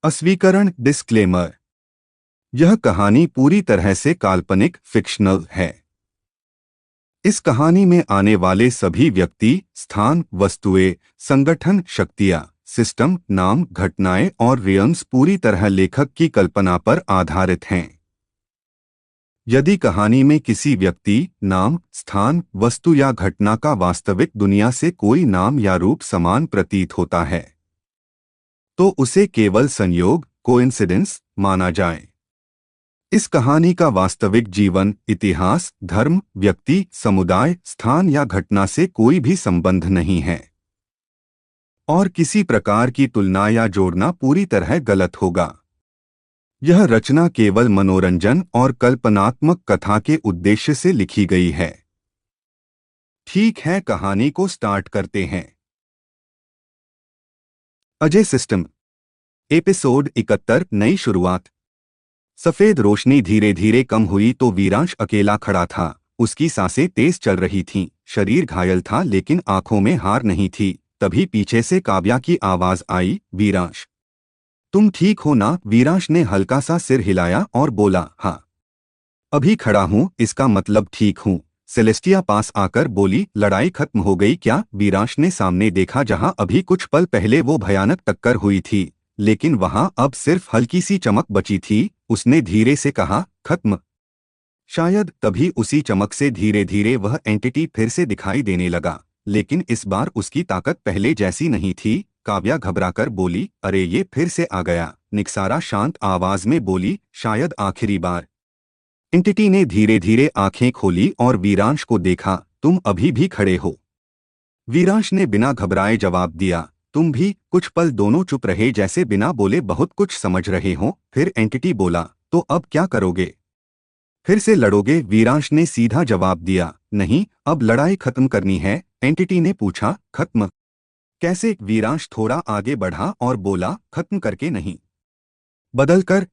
अस्वीकरण disclaimer. यह कहानी पूरी तरह से काल्पनिक फिक्शनल है। इस कहानी में आने वाले सभी व्यक्ति, स्थान, वस्तुएं, संगठन, शक्तियां, सिस्टम, नाम, घटनाएं और रियम्स पूरी तरह लेखक की कल्पना पर आधारित हैं। यदि कहानी में किसी व्यक्ति, नाम, स्थान, वस्तु या घटना का वास्तविक दुनिया से कोई नाम या रूप समान प्रतीत होता है, तो उसे केवल संयोग, कोइंसिडेंस माना जाए। इस कहानी का वास्तविक जीवन, इतिहास, धर्म, व्यक्ति, समुदाय, स्थान या घटना से कोई भी संबंध नहीं है और किसी प्रकार की तुलना या जोड़ना पूरी तरह गलत होगा। यह रचना केवल मनोरंजन और कल्पनात्मक कथा के उद्देश्य से लिखी गई है। ठीक है, कहानी को स्टार्ट करते हैं। अजय सिस्टम। एपिसोड 71, नई शुरुआत। सफेद रोशनी धीरे धीरे कम हुई तो वीरांश अकेला खड़ा था। उसकी सांसें तेज चल रही थीं, शरीर घायल था लेकिन आंखों में हार नहीं थी। तभी पीछे से काव्या की आवाज आई, वीरांश, तुम ठीक हो ना? वीरांश ने हल्का सा सिर हिलाया और बोला, हाँ, अभी खड़ा हूँ, इसका मतलब ठीक हूँ। सेलेस्टिया पास आकर बोली, लड़ाई खत्म हो गई क्या? वीरांश ने सामने देखा जहाँ अभी कुछ पल पहले वो भयानक टक्कर हुई थी, लेकिन वहाँ अब सिर्फ हल्की सी चमक बची थी। उसने धीरे से कहा, खत्म। शायद तभी उसी चमक से धीरे धीरे वह एंटिटी फिर से दिखाई देने लगा, लेकिन इस बार उसकी ताकत पहले जैसी नहीं थी। काव्या घबराकर बोली, अरे ये फिर से आ गया। निक्सारा शांत आवाज में बोली, शायद आखिरी बार। एंटिटी ने धीरे धीरे आंखें खोली और वीरांश को देखा, तुम अभी भी खड़े हो? वीरांश ने बिना घबराए जवाब दिया, तुम भी। कुछ पल दोनों चुप रहे, जैसे बिना बोले बहुत कुछ समझ रहे हों। फिर एंटिटी बोला, तो अब क्या करोगे? फिर से लड़ोगे? वीरांश ने सीधा जवाब दिया, नहीं, अब लड़ाई खत्म करनी है। एंटिटी ने पूछा, खत्म कैसे? वीरांश थोड़ा आगे बढ़ा और बोला, खत्म करके नहीं, बदल कर।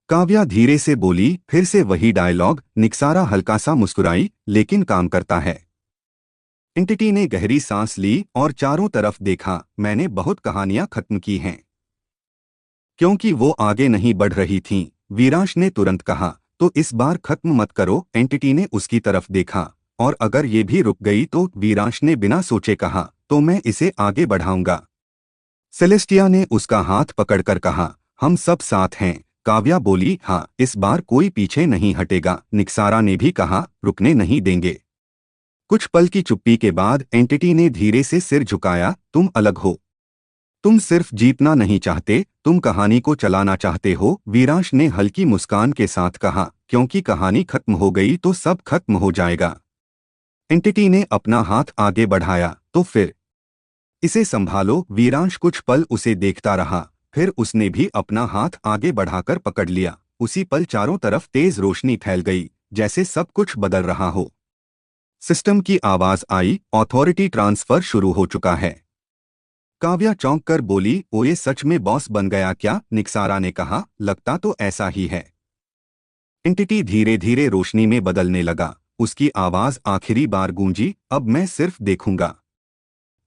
काव्या धीरे से बोली, फिर से वही डायलॉग। निक्सारा हल्का सा मुस्कुराई, लेकिन काम करता है। एंटिटी ने गहरी सांस ली और चारों तरफ देखा, मैंने बहुत कहानियां खत्म की हैं। क्योंकि वो आगे नहीं बढ़ रही थीं, वीरांश ने तुरंत कहा, तो इस बार खत्म मत करो। एंटिटी ने उसकी तरफ देखा, और अगर ये भी रुक गई तो? वीरांश ने बिना सोचे कहा, तो मैं इसे आगे बढ़ाऊंगा। सेलेस्टिया ने उसका हाथ पकड़कर कहा, हम सब साथ हैं। काव्या बोली, हाँ, इस बार कोई पीछे नहीं हटेगा। निक्सारा ने भी कहा, रुकने नहीं देंगे। कुछ पल की चुप्पी के बाद एंटिटी ने धीरे से सिर झुकाया, तुम अलग हो। तुम सिर्फ जीतना नहीं चाहते, तुम कहानी को चलाना चाहते हो। वीरांश ने हल्की मुस्कान के साथ कहा, क्योंकि कहानी खत्म हो गई तो सब खत्म हो जाएगा। एंटिटी ने अपना हाथ आगे बढ़ाया, तो फिर इसे संभालो। वीरांश कुछ पल उसे देखता रहा, फिर उसने भी अपना हाथ आगे बढ़ाकर पकड़ लिया। उसी पल चारों तरफ तेज रोशनी फैल गई, जैसे सब कुछ बदल रहा हो। सिस्टम की आवाज आई, अथॉरिटी ट्रांसफर शुरू हो चुका है। काव्या चौंक कर बोली, ओ ये सच में बॉस बन गया क्या? निक्सारा ने कहा, लगता तो ऐसा ही है। एंटिटी धीरे धीरे रोशनी में बदलने लगा। उसकी आवाज आखिरी बार गूंजी, अब मैं सिर्फ देखूंगा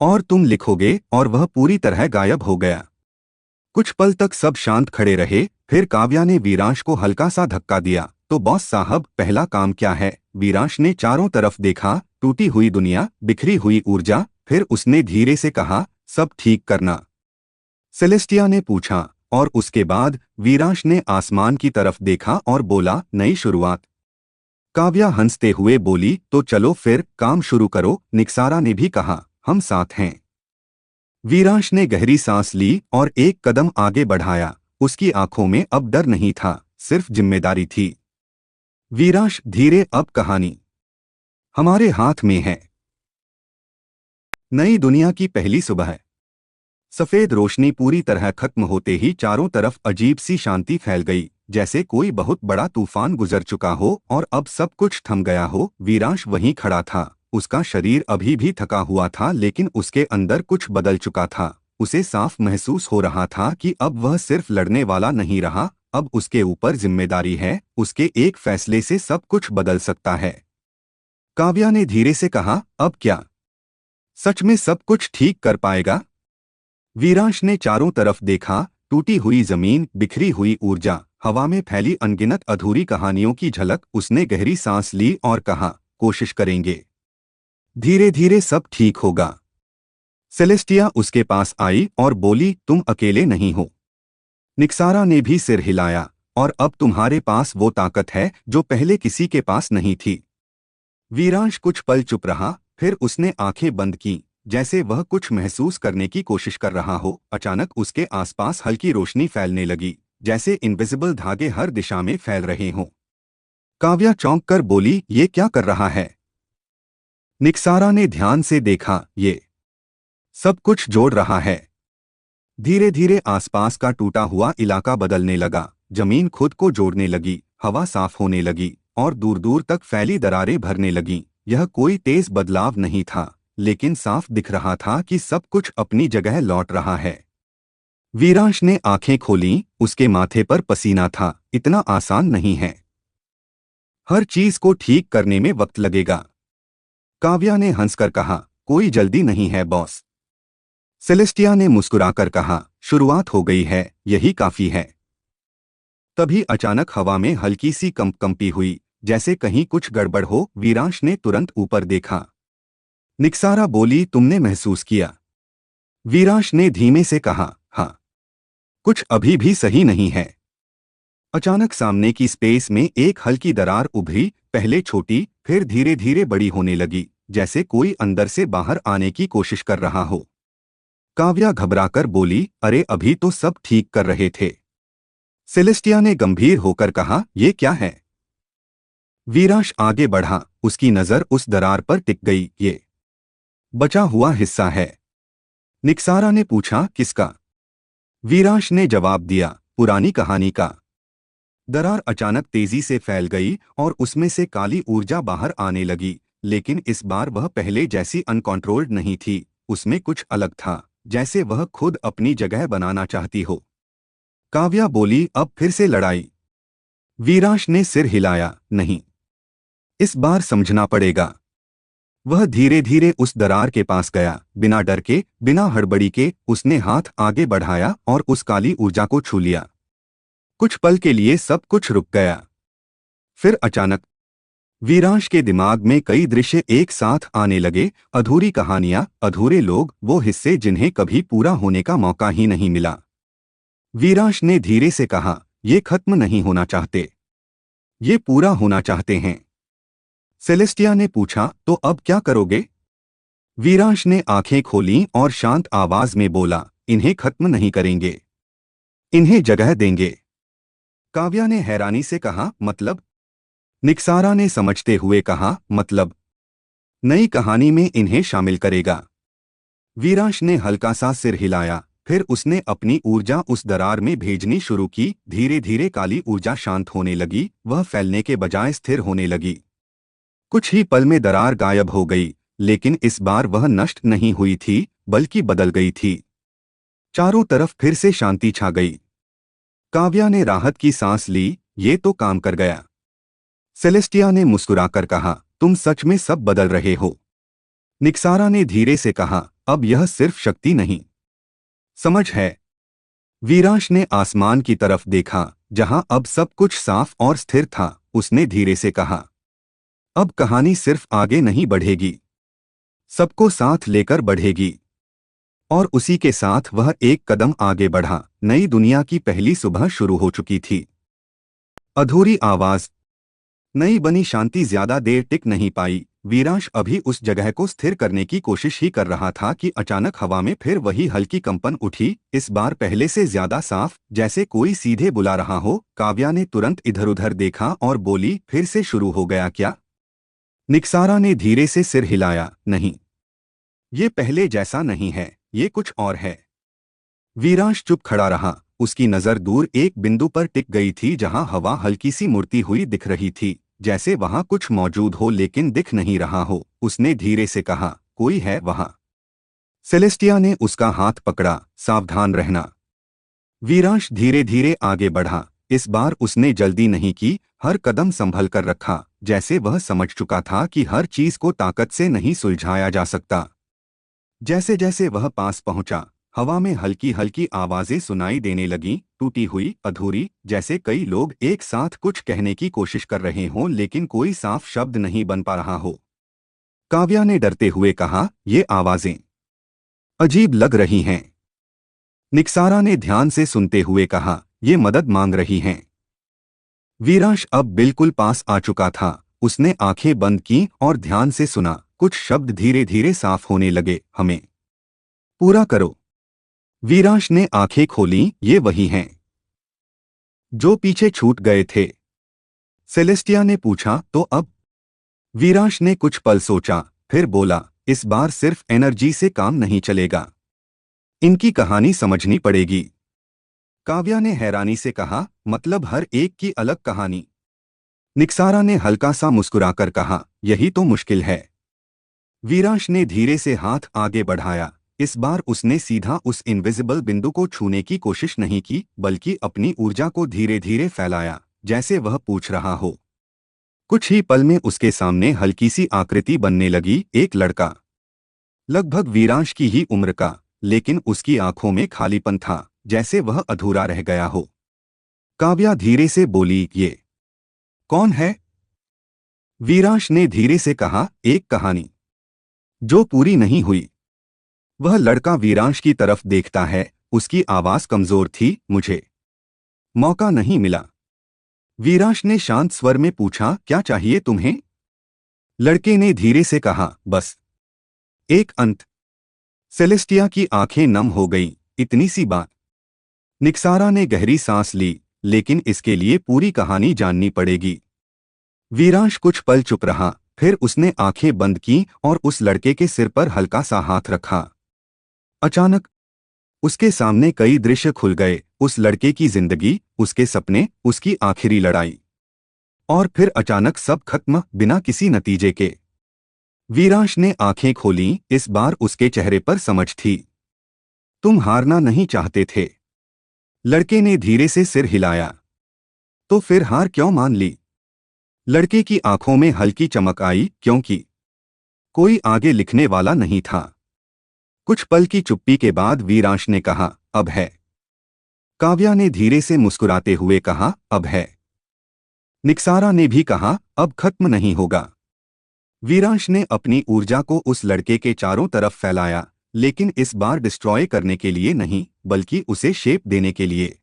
और तुम लिखोगे। और वह पूरी तरह गायब हो गया। कुछ पल तक सब शांत खड़े रहे, फिर काव्या ने वीरांश को हल्का सा धक्का दिया, तो बॉस साहब, पहला काम क्या है? वीरांश ने चारों तरफ देखा, टूटी हुई दुनिया, बिखरी हुई ऊर्जा। फिर उसने धीरे से कहा, सब ठीक करना। सेलेस्टिया ने पूछा, और उसके बाद? वीरांश ने आसमान की तरफ देखा और बोला, नई शुरुआत। काव्या हंसते हुए बोली, तो चलो फिर काम शुरू करो। निक्सारा ने भी कहा, हम साथ हैं। वीरांश ने गहरी सांस ली और एक कदम आगे बढ़ाया। उसकी आंखों में अब डर नहीं था, सिर्फ जिम्मेदारी थी। वीरांश, धीरे, अब कहानी हमारे हाथ में है। नई दुनिया की पहली सुबह। सफेद रोशनी पूरी तरह खत्म होते ही चारों तरफ अजीब सी शांति फैल गई, जैसे कोई बहुत बड़ा तूफान गुजर चुका हो और अब सब कुछ थम गया हो। वीरांश वहीं खड़ा था। उसका शरीर अभी भी थका हुआ था, लेकिन उसके अंदर कुछ बदल चुका था। उसे साफ महसूस हो रहा था कि अब वह सिर्फ लड़ने वाला नहीं रहा, अब उसके ऊपर जिम्मेदारी है। उसके एक फैसले से सब कुछ बदल सकता है। काव्या ने धीरे से कहा, अब क्या सच में सब कुछ ठीक कर पाएगा? वीरांश ने चारों तरफ देखा, टूटी हुई जमीन, बिखरी हुई ऊर्जा, हवा में फैली अनगिनत अधूरी कहानियों की झलक। उसने गहरी सांस ली और कहा, कोशिश करेंगे, धीरे धीरे सब ठीक होगा। सेलेस्टिया उसके पास आई और बोली, तुम अकेले नहीं हो। निक्सारा ने भी सिर हिलाया, और अब तुम्हारे पास वो ताकत है जो पहले किसी के पास नहीं थी। वीरांश कुछ पल चुप रहा, फिर उसने आंखें बंद की, जैसे वह कुछ महसूस करने की कोशिश कर रहा हो। अचानक उसके आसपास हल्की रोशनी फैलने लगी, जैसे इनविजिबल धागे हर दिशा में फैल रहे हों। काव्या चौंक कर बोली, ये क्या कर रहा है? निक्सारा ने ध्यान से देखा, ये सब कुछ जोड़ रहा है। धीरे धीरे आसपास का टूटा हुआ इलाका बदलने लगा, जमीन खुद को जोड़ने लगी, हवा साफ होने लगी और दूर दूर तक फैली दरारें भरने लगीं। यह कोई तेज बदलाव नहीं था, लेकिन साफ दिख रहा था कि सब कुछ अपनी जगह लौट रहा है। वीरांश ने आंखें खोलीं, उसके माथे पर पसीना था। इतना आसान नहीं है, हर चीज को ठीक करने में वक्त लगेगा। काव्या ने हंसकर कहा, कोई जल्दी नहीं है बॉस। सेलेस्टिया ने मुस्कुराकर कहा, शुरुआत हो गई है, यही काफी है। तभी अचानक हवा में हल्की सी कंपी हुई, जैसे कहीं कुछ गड़बड़ हो। वीरांश ने तुरंत ऊपर देखा। निक्सारा बोली, तुमने महसूस किया? वीरांश ने धीमे से कहा, हाँ, कुछ अभी भी सही नहीं है। अचानक सामने की स्पेस में एक हल्की दरार उभरी, पहले छोटी, फिर धीरे धीरे बड़ी होने लगी, जैसे कोई अंदर से बाहर आने की कोशिश कर रहा हो। काव्या घबराकर बोली, अरे अभी तो सब ठीक कर रहे थे। सेलेस्टिया ने गंभीर होकर कहा, ये क्या है? वीरांश आगे बढ़ा, उसकी नजर उस दरार पर टिक गई। ये बचा हुआ हिस्सा है। निक्सारा ने पूछा, किसका? वीरांश ने जवाब दिया, पुरानी कहानी का। दरार अचानक तेजी से फैल गई और उसमें से काली ऊर्जा बाहर आने लगी, लेकिन इस बार वह पहले जैसी अनकंट्रोल्ड नहीं थी। उसमें कुछ अलग था, जैसे वह खुद अपनी जगह बनाना चाहती हो। काव्या बोली, अब फिर से लड़ाई? वीरांश ने सिर हिलाया, नहीं, इस बार समझना पड़ेगा। वह धीरे धीरे उस दरार के पास गया, बिना डर के, बिना हड़बड़ी के। उसने हाथ आगे बढ़ाया और उस काली ऊर्जा को छू लिया। कुछ पल के लिए सब कुछ रुक गया। फिर अचानक वीरांश के दिमाग में कई दृश्य एक साथ आने लगे, अधूरी कहानियां, अधूरे लोग, वो हिस्से जिन्हें कभी पूरा होने का मौका ही नहीं मिला। वीरांश ने धीरे से कहा, ये खत्म नहीं होना चाहते, ये पूरा होना चाहते हैं। सेलेस्टिया ने पूछा, तो अब क्या करोगे? वीरांश ने आंखें खोलीं और शांत आवाज में बोला, इन्हें खत्म नहीं करेंगे, इन्हें जगह देंगे। काव्या ने हैरानी से कहा, मतलब? निक्सारा ने समझते हुए कहा, मतलब नई कहानी में इन्हें शामिल करेगा। वीरांश ने हल्का सा सिर हिलाया, फिर उसने अपनी ऊर्जा उस दरार में भेजनी शुरू की। धीरे धीरे काली ऊर्जा शांत होने लगी, वह फैलने के बजाय स्थिर होने लगी। कुछ ही पल में दरार गायब हो गई, लेकिन इस बार वह नष्ट नहीं हुई थी, बल्कि बदल गई थी। चारों तरफ फिर से शांति छा गई। काव्या ने राहत की सांस ली, ये तो काम कर गया। सेलेस्टिया ने मुस्कुराकर कहा, तुम सच में सब बदल रहे हो। निक्सारा ने धीरे से कहा, अब यह सिर्फ शक्ति नहीं, समझ है। वीरांश ने आसमान की तरफ देखा, जहां अब सब कुछ साफ और स्थिर था। उसने धीरे से कहा, अब कहानी सिर्फ आगे नहीं बढ़ेगी, सबको साथ लेकर बढ़ेगी। और उसी के साथ वह एक कदम आगे बढ़ा। नई दुनिया की पहली सुबह शुरू हो चुकी थी। अधूरी आवाज, नई बनी शांति ज्यादा देर टिक नहीं पाई। वीरांश अभी उस जगह को स्थिर करने की कोशिश ही कर रहा था कि अचानक हवा में फिर वही हल्की कंपन उठी, इस बार पहले से ज्यादा साफ, जैसे कोई सीधे बुला रहा हो। काव्या ने तुरंत इधर-उधर देखा और बोली, फिर से शुरू हो गया क्या? निक्सारा ने धीरे से सिर हिलाया, नहीं, ये पहले जैसा नहीं है, ये कुछ और है। वीरांश चुप खड़ा रहा, उसकी नजर दूर एक बिंदु पर टिक गई थी, जहां हवा हल्की सी मुड़ती हुई दिख रही थी, जैसे वहां कुछ मौजूद हो लेकिन दिख नहीं रहा हो। उसने धीरे से कहा, कोई है वहां? सेलेस्टिया ने उसका हाथ पकड़ा, सावधान रहना। वीरांश धीरे धीरे आगे बढ़ा। इस बार उसने जल्दी नहीं की, हर कदम संभल कर रखा, जैसे वह समझ चुका था कि हर चीज को ताकत से नहीं सुलझाया जा सकता। जैसे जैसे वह पास पहुंचा, हवा में हल्की हल्की आवाजें सुनाई देने लगीं, टूटी हुई, अधूरी, जैसे कई लोग एक साथ कुछ कहने की कोशिश कर रहे हों लेकिन कोई साफ शब्द नहीं बन पा रहा हो। काव्या ने डरते हुए कहा, ये आवाजें अजीब लग रही हैं। निक्सारा ने ध्यान से सुनते हुए कहा, ये मदद मांग रही हैं। वीरांश अब बिल्कुल पास आ चुका था। उसने आंखें बंद की और ध्यान से सुना। कुछ शब्द धीरे धीरे साफ होने लगे। हमें पूरा करो। वीरांश ने आंखें खोलीं, ये वही हैं जो पीछे छूट गए थे। सेलेस्टिया ने पूछा, तो अब? वीरांश ने कुछ पल सोचा, फिर बोला, इस बार सिर्फ एनर्जी से काम नहीं चलेगा। इनकी कहानी समझनी पड़ेगी। काव्या ने हैरानी से कहा, मतलब हर एक की अलग कहानी? निक्सारा ने हल्का सा मुस्कुराकर कहा, यही तो मुश्किल है। वीरांश ने धीरे से हाथ आगे बढ़ाया। इस बार उसने सीधा उस इनविजिबल बिंदु को छूने की कोशिश नहीं की, बल्कि अपनी ऊर्जा को धीरे धीरे फैलाया, जैसे वह पूछ रहा हो। कुछ ही पल में उसके सामने हल्की सी आकृति बनने लगी। एक लड़का, लगभग वीरांश की ही उम्र का, लेकिन उसकी आंखों में खालीपन था, जैसे वह अधूरा रह गया हो। काव्या धीरे से बोली, ये कौन है? वीरांश ने धीरे से कहा, एक कहानी जो पूरी नहीं हुई। वह लड़का वीरांश की तरफ देखता है। उसकी आवाज कमजोर थी, मुझे मौका नहीं मिला। वीरांश ने शांत स्वर में पूछा, क्या चाहिए तुम्हें? लड़के ने धीरे से कहा, बस एक अंत। सेलेस्टिया की आंखें नम हो गईं। इतनी सी बात? निक्सारा ने गहरी सांस ली, लेकिन इसके लिए पूरी कहानी जाननी पड़ेगी। वीरांश कुछ पल चुप रहा, फिर उसने आंखें बंद की और उस लड़के के सिर पर हल्का सा हाथ रखा। अचानक उसके सामने कई दृश्य खुल गए। उस लड़के की जिंदगी, उसके सपने, उसकी आखिरी लड़ाई। और फिर अचानक सब खत्म, बिना किसी नतीजे के। वीरांश ने आंखें खोलीं। इस बार उसके चेहरे पर समझ थी। तुम हारना नहीं चाहते थे। लड़के ने धीरे से सिर हिलाया। तो फिर हार क्यों मान ली? लड़के की आंखों में हल्की चमक आई, क्योंकि कोई आगे लिखने वाला नहीं था। कुछ पल की चुप्पी के बाद वीरांश ने कहा, अब है। काव्या ने धीरे से मुस्कुराते हुए कहा, अब है। निक्सारा ने भी कहा, अब खत्म नहीं होगा। वीरांश ने अपनी ऊर्जा को उस लड़के के चारों तरफ फैलाया, लेकिन इस बार डिस्ट्रॉय करने के लिए नहीं, बल्कि उसे शेप देने के लिए।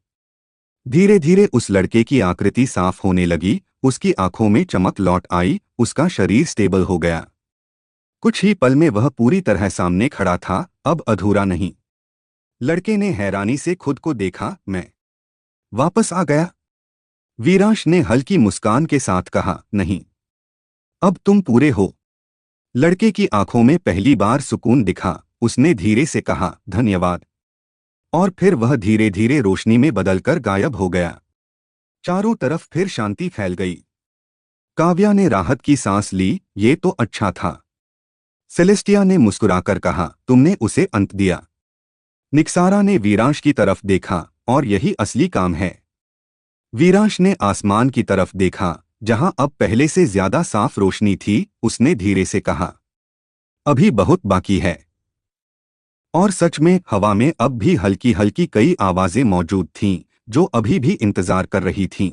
धीरे धीरे उस लड़के की आकृति साफ होने लगी। उसकी आंखों में चमक लौट आई, उसका शरीर स्टेबल हो गया। कुछ ही पल में वह पूरी तरह सामने खड़ा था, अब अधूरा नहीं। लड़के ने हैरानी से खुद को देखा, मैं वापस आ गया? वीरांश ने हल्की मुस्कान के साथ कहा, नहीं, अब तुम पूरे हो। लड़के की आंखों में पहली बार सुकून दिखा। उसने धीरे से कहा, धन्यवाद। और फिर वह धीरे धीरे रोशनी में बदलकर गायब हो गया। चारों तरफ फिर शांति फैल गई। काव्या ने राहत की सांस ली, ये तो अच्छा था। सेलेस्टिया ने मुस्कुराकर कहा, तुमने उसे अंत दिया। निक्सारा ने वीरांश की तरफ देखा, और यही असली काम है। वीरांश ने आसमान की तरफ देखा, जहां अब पहले से ज्यादा साफ रोशनी थी। उसने धीरे से कहा, अभी बहुत बाकी है। और सच में हवा में अब भी हल्की हल्की कई आवाजें मौजूद थीं, जो अभी भी इंतजार कर रही थीं।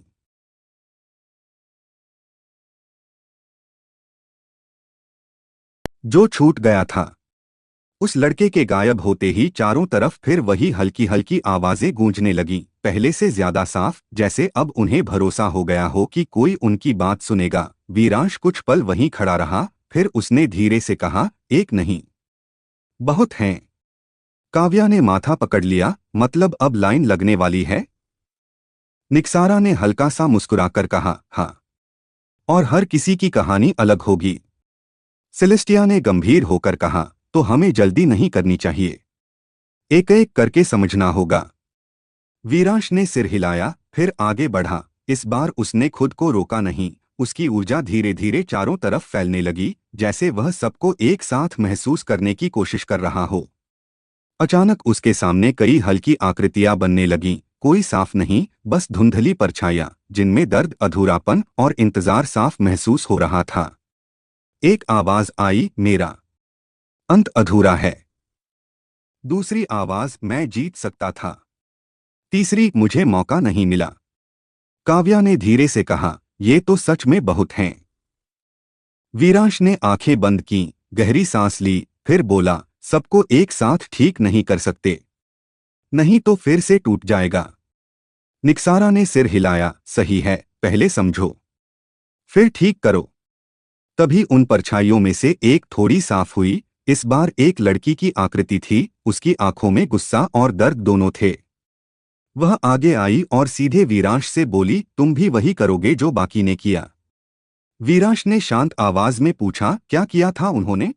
जो छूट गया था। उस लड़के के गायब होते ही चारों तरफ फिर वही हल्की हल्की आवाजें गूंजने लगीं, पहले से ज्यादा साफ, जैसे अब उन्हें भरोसा हो गया हो कि कोई उनकी बात सुनेगा। वीरांश कुछ पल वहीं खड़ा रहा, फिर उसने धीरे से कहा, एक नहीं, बहुत हैं। काव्या ने माथा पकड़ लिया, मतलब अब लाइन लगने वाली है? निक्सारा ने हल्का सा मुस्कुराकर कहा, हाँ, और हर किसी की कहानी अलग होगी। सेलेस्टिया ने गंभीर होकर कहा, तो हमें जल्दी नहीं करनी चाहिए। एक एक करके समझना होगा। वीरांश ने सिर हिलाया, फिर आगे बढ़ा। इस बार उसने खुद को रोका नहीं। उसकी ऊर्जा धीरे धीरे चारों तरफ फैलने लगी, जैसे वह सबको एक साथ महसूस करने की कोशिश कर रहा हो। अचानक उसके सामने कई हल्की आकृतियां बनने लगीं, कोई साफ नहीं, बस धुंधली परछाइयां, जिनमें दर्द, अधूरापन और इंतजार साफ महसूस हो रहा था। एक आवाज आई, मेरा अंत अधूरा है। दूसरी आवाज, मैं जीत सकता था। तीसरी, मुझे मौका नहीं मिला। काव्या ने धीरे से कहा, ये तो सच में बहुत हैं। वीरांश ने आंखें बंद की, गहरी सांस ली, फिर बोला, सबको एक साथ ठीक नहीं कर सकते, नहीं तो फिर से टूट जाएगा। निक्सारा ने सिर हिलाया, सही है, पहले समझो, फिर ठीक करो। तभी उन परछाइयों में से एक थोड़ी साफ हुई। इस बार एक लड़की की आकृति थी, उसकी आंखों में गुस्सा और दर्द दोनों थे। वह आगे आई और सीधे वीरांश से बोली, तुम भी वही करोगे जो बाकी ने किया? वीरांश ने शांत आवाज में पूछा, क्या किया था उन्होंने?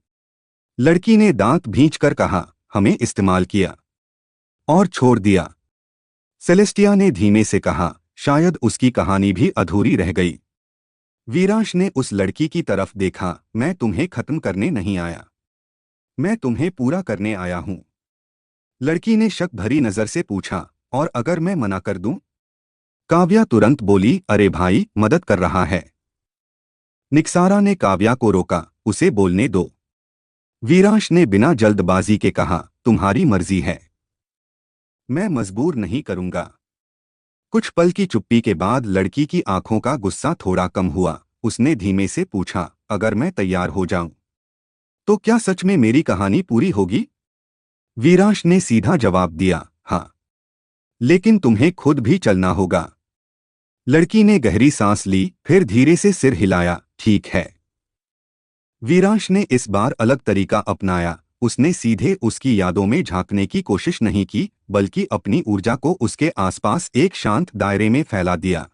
लड़की ने दांत भींचकर कहा, हमें इस्तेमाल किया और छोड़ दिया। सेलेस्टिया ने धीमे से कहा, शायद उसकी कहानी भी अधूरी रह गई। वीरांश ने उस लड़की की तरफ देखा, मैं तुम्हें खत्म करने नहीं आया, मैं तुम्हें पूरा करने आया हूं। लड़की ने शक भरी नजर से पूछा, और अगर मैं मना कर दूं? काव्या तुरंत बोली, अरे भाई, मदद कर रहा है। निक्सारा ने काव्या को रोका, उसे बोलने दो। वीरांश ने बिना जल्दबाजी के कहा, तुम्हारी मर्जी है, मैं मजबूर नहीं करूंगा। कुछ पल की चुप्पी के बाद लड़की की आंखों का गुस्सा थोड़ा कम हुआ। उसने धीमे से पूछा, अगर मैं तैयार हो जाऊं तो क्या सच में मेरी कहानी पूरी होगी? वीरांश ने सीधा जवाब दिया, हाँ, लेकिन तुम्हें खुद भी चलना होगा। लड़की ने गहरी सांस ली, फिर धीरे से सिर हिलाया, ठीक है। वीरांश ने इस बार अलग तरीका अपनाया। उसने सीधे उसकी यादों में झांकने की कोशिश नहीं की, बल्कि अपनी ऊर्जा को उसके आसपास एक शांत दायरे में फैला दिया।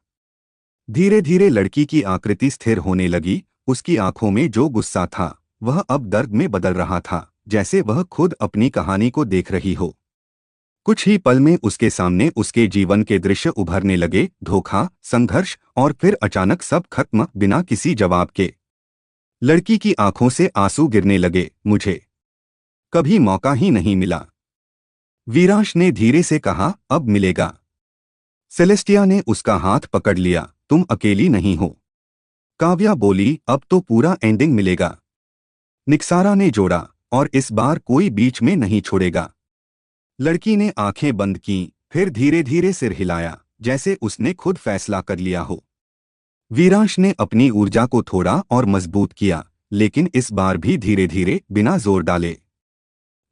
धीरे धीरे लड़की की आकृति स्थिर होने लगी। उसकी आंखों में जो गुस्सा था, वह अब दर्द में बदल रहा था, जैसे वह खुद अपनी कहानी को देख रही हो। कुछ ही पल में उसके सामने उसके जीवन के दृश्य उभरने लगे, धोखा, संघर्ष, और फिर अचानक सब खत्म, बिना किसी जवाब के। लड़की की आंखों से आंसू गिरने लगे, मुझे कभी मौका ही नहीं मिला। वीरांश ने धीरे से कहा, अब मिलेगा। सेलेस्टिया ने उसका हाथ पकड़ लिया, तुम अकेली नहीं हो। काव्या बोली, अब तो पूरा एंडिंग मिलेगा। निक्सारा ने जोड़ा, और इस बार कोई बीच में नहीं छोड़ेगा। लड़की ने आंखें बंद की, फिर धीरे धीरे सिर हिलाया, जैसे उसने खुद फैसला कर लिया हो। वीरांश ने अपनी ऊर्जा को थोड़ा और मजबूत किया, लेकिन इस बार भी धीरे धीरे, बिना जोर डाले।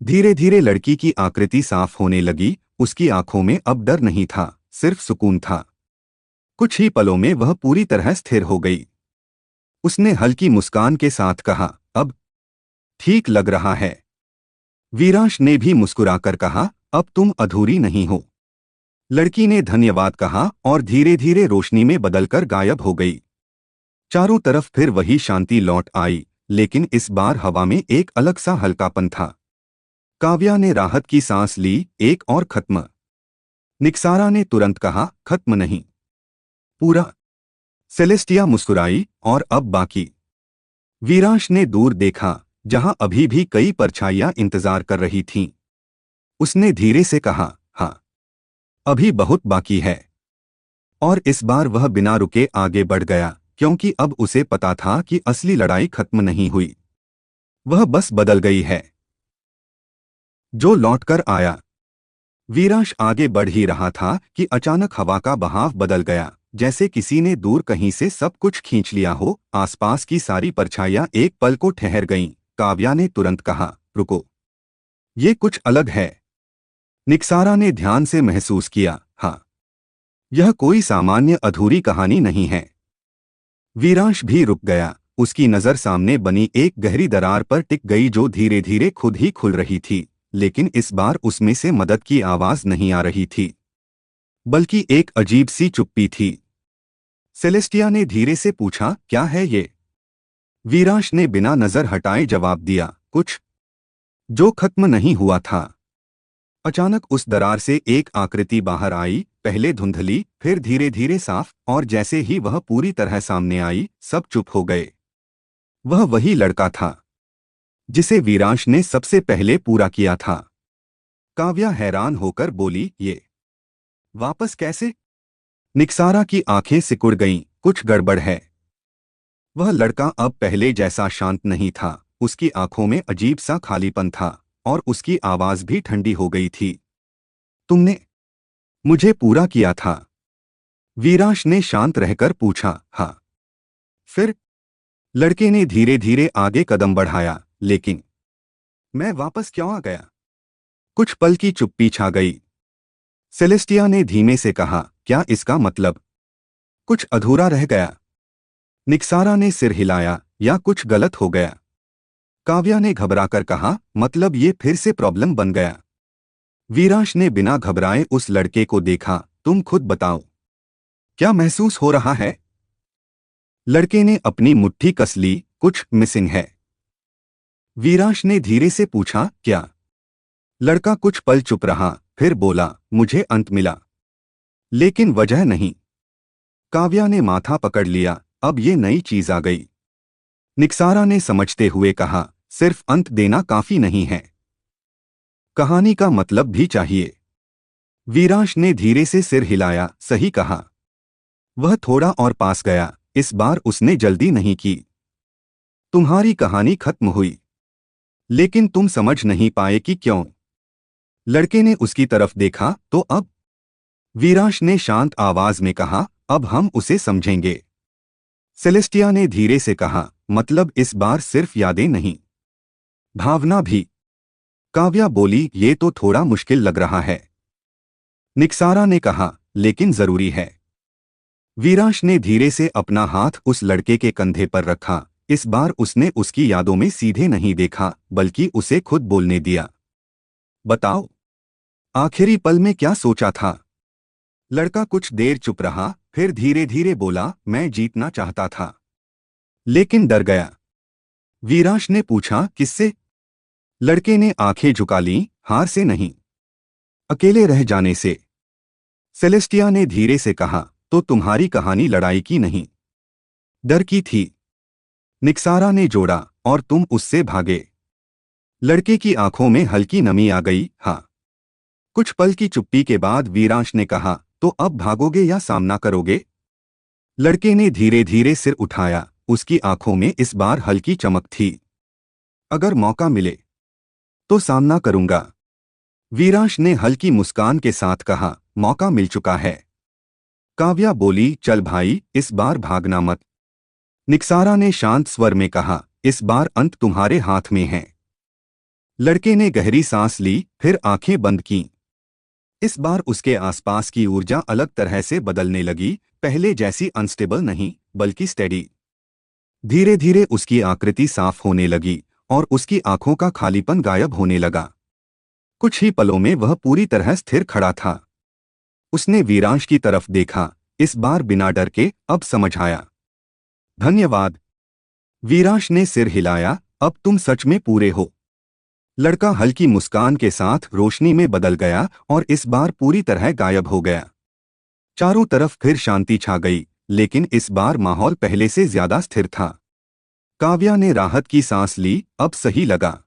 धीरे धीरे लड़की की आकृति साफ होने लगी। उसकी आंखों में अब डर नहीं था, सिर्फ सुकून था। कुछ ही पलों में वह पूरी तरह स्थिर हो गई। उसने हल्की मुस्कान के साथ कहा, अब ठीक लग रहा है। वीरांश ने भी मुस्कुराकर कहा, अब तुम अधूरी नहीं हो। लड़की ने धन्यवाद कहा और धीरे धीरे रोशनी में बदलकर गायब हो गई। चारों तरफ फिर वही शांति लौट आई, लेकिन इस बार हवा में एक अलग सा हल्कापन था। काव्या ने राहत की सांस ली, एक और खत्म। निक्सारा ने तुरंत कहा, खत्म नहीं, पूरा। सेलेस्टिया मुस्कुराई, और अब बाकी? वीरांश ने दूर देखा, जहां अभी भी कई परछाइयां इंतजार कर रही थीं। उसने धीरे से कहा, हाँ, अभी बहुत बाकी है। और इस बार वह बिना रुके आगे बढ़ गया, क्योंकि अब उसे पता था कि असली लड़ाई खत्म नहीं हुई, वह बस बदल गई है। जो लौटकर आया। वीरांश आगे बढ़ ही रहा था कि अचानक हवा का बहाव बदल गया, जैसे किसी ने दूर कहीं से सब कुछ खींच लिया हो। आसपास की सारी परछाइयां एक पल को ठहर गईं। काव्या ने तुरंत कहा, रुको, ये कुछ अलग है। निक्सारा ने ध्यान से महसूस किया, हाँ, यह कोई सामान्य अधूरी कहानी नहीं है। वीरांश भी रुक गया। उसकी नजर सामने बनी एक गहरी दरार पर टिक गई, जो धीरे धीरे खुद ही खुल रही थी। लेकिन इस बार उसमें से मदद की आवाज नहीं आ रही थी, बल्कि एक अजीब सी चुप्पी थी। सेलेस्टिया ने धीरे से पूछा, क्या है ये? वीरांश ने बिना नजर हटाए जवाब दिया, कुछ जो खत्म नहीं हुआ था। अचानक उस दरार से एक आकृति बाहर आई, पहले धुंधली, फिर धीरे धीरे साफ, और जैसे ही वह पूरी तरह सामने आई, सब चुप हो गए। वह वही लड़का था जिसे वीरांश ने सबसे पहले पूरा किया था। काव्या हैरान होकर बोली, ये वापस कैसे? निक्सारा की आंखें सिकुड़ गईं, कुछ गड़बड़ है। वह लड़का अब पहले जैसा शांत नहीं था, उसकी आंखों में अजीब सा खालीपन था, और उसकी आवाज भी ठंडी हो गई थी। तुमने मुझे पूरा किया था? वीरांश ने शांत रहकर पूछा। हाँ। फिर? लड़के ने धीरे धीरे आगे कदम बढ़ाया। लेकिन मैं वापस क्यों आ गया? कुछ पल की चुप्पी छा गई। सेलेस्टिया ने धीमे से कहा, क्या इसका मतलब कुछ अधूरा रह गया? निक्सारा ने सिर हिलाया, या कुछ गलत हो गया? काव्या ने घबराकर कहा, मतलब ये फिर से प्रॉब्लम बन गया? वीरांश ने बिना घबराए उस लड़के को देखा। तुम खुद बताओ, क्या महसूस हो रहा है? लड़के ने अपनी मुट्ठी कस ली। कुछ मिसिंग है। वीरांश ने धीरे से पूछा, क्या? लड़का कुछ पल चुप रहा, फिर बोला, मुझे अंत मिला, लेकिन वजह नहीं। काव्या ने माथा पकड़ लिया। अब ये नई चीज आ गई। निक्सारा ने समझते हुए कहा, सिर्फ अंत देना काफी नहीं है, कहानी का मतलब भी चाहिए। वीरांश ने धीरे से सिर हिलाया। सही कहा। वह थोड़ा और पास गया। इस बार उसने जल्दी नहीं की। तुम्हारी कहानी खत्म हुई, लेकिन तुम समझ नहीं पाए कि क्यों। लड़के ने उसकी तरफ देखा। तो अब? वीरांश ने शांत आवाज में कहा, अब हम उसे समझेंगे। सेलेस्टिया ने धीरे से कहा, मतलब इस बार सिर्फ यादें नहीं, भावना भी। काव्या बोली, ये तो थोड़ा मुश्किल लग रहा है। निक्सारा ने कहा, लेकिन जरूरी है। वीरांश ने धीरे से अपना हाथ उस लड़के के कंधे पर रखा। इस बार उसने उसकी यादों में सीधे नहीं देखा, बल्कि उसे खुद बोलने दिया। बताओ, आखिरी पल में क्या सोचा था? लड़का कुछ देर चुप रहा, फिर धीरे धीरे बोला, मैं जीतना चाहता था, लेकिन डर गया। वीरांश ने पूछा, किससे? लड़के ने आंखें झुका लीं, हार से नहीं, अकेले रह जाने से। सेलेस्टिया ने धीरे से कहा, तो तुम्हारी कहानी लड़ाई की नहीं, डर की थी। निक्सारा ने जोड़ा, और तुम उससे भागे। लड़के की आंखों में हल्की नमी आ गई। हाँ। कुछ पल की चुप्पी के बाद वीरांश ने कहा, तो अब भागोगे या सामना करोगे? लड़के ने धीरे धीरे सिर उठाया। उसकी आंखों में इस बार हल्की चमक थी। अगर मौका मिले तो सामना करूंगा। वीरांश ने हल्की मुस्कान के साथ कहा, मौका मिल चुका है। काव्या बोली, चल भाई, इस बार भागना मत। निक्सारा ने शांत स्वर में कहा, इस बार अंत तुम्हारे हाथ में है। लड़के ने गहरी सांस ली, फिर आंखें बंद कीं। इस बार उसके आसपास की ऊर्जा अलग तरह से बदलने लगी, पहले जैसी अनस्टेबल नहीं, बल्कि स्टेडी। धीरे धीरे उसकी आकृति साफ होने लगी, और उसकी आंखों का खालीपन गायब होने लगा। कुछ ही पलों में वह पूरी तरह स्थिर खड़ा था। उसने वीरांश की तरफ देखा, इस बार बिना डर के। अब समझ आया। धन्यवाद। वीरांश ने सिर हिलाया, अब तुम सच में पूरे हो। लड़का हल्की मुस्कान के साथ रोशनी में बदल गया, और इस बार पूरी तरह गायब हो गया। चारों तरफ फिर शांति छा गई, लेकिन इस बार माहौल पहले से ज्यादा स्थिर था। काव्या ने राहत की सांस ली, अब सही लगा।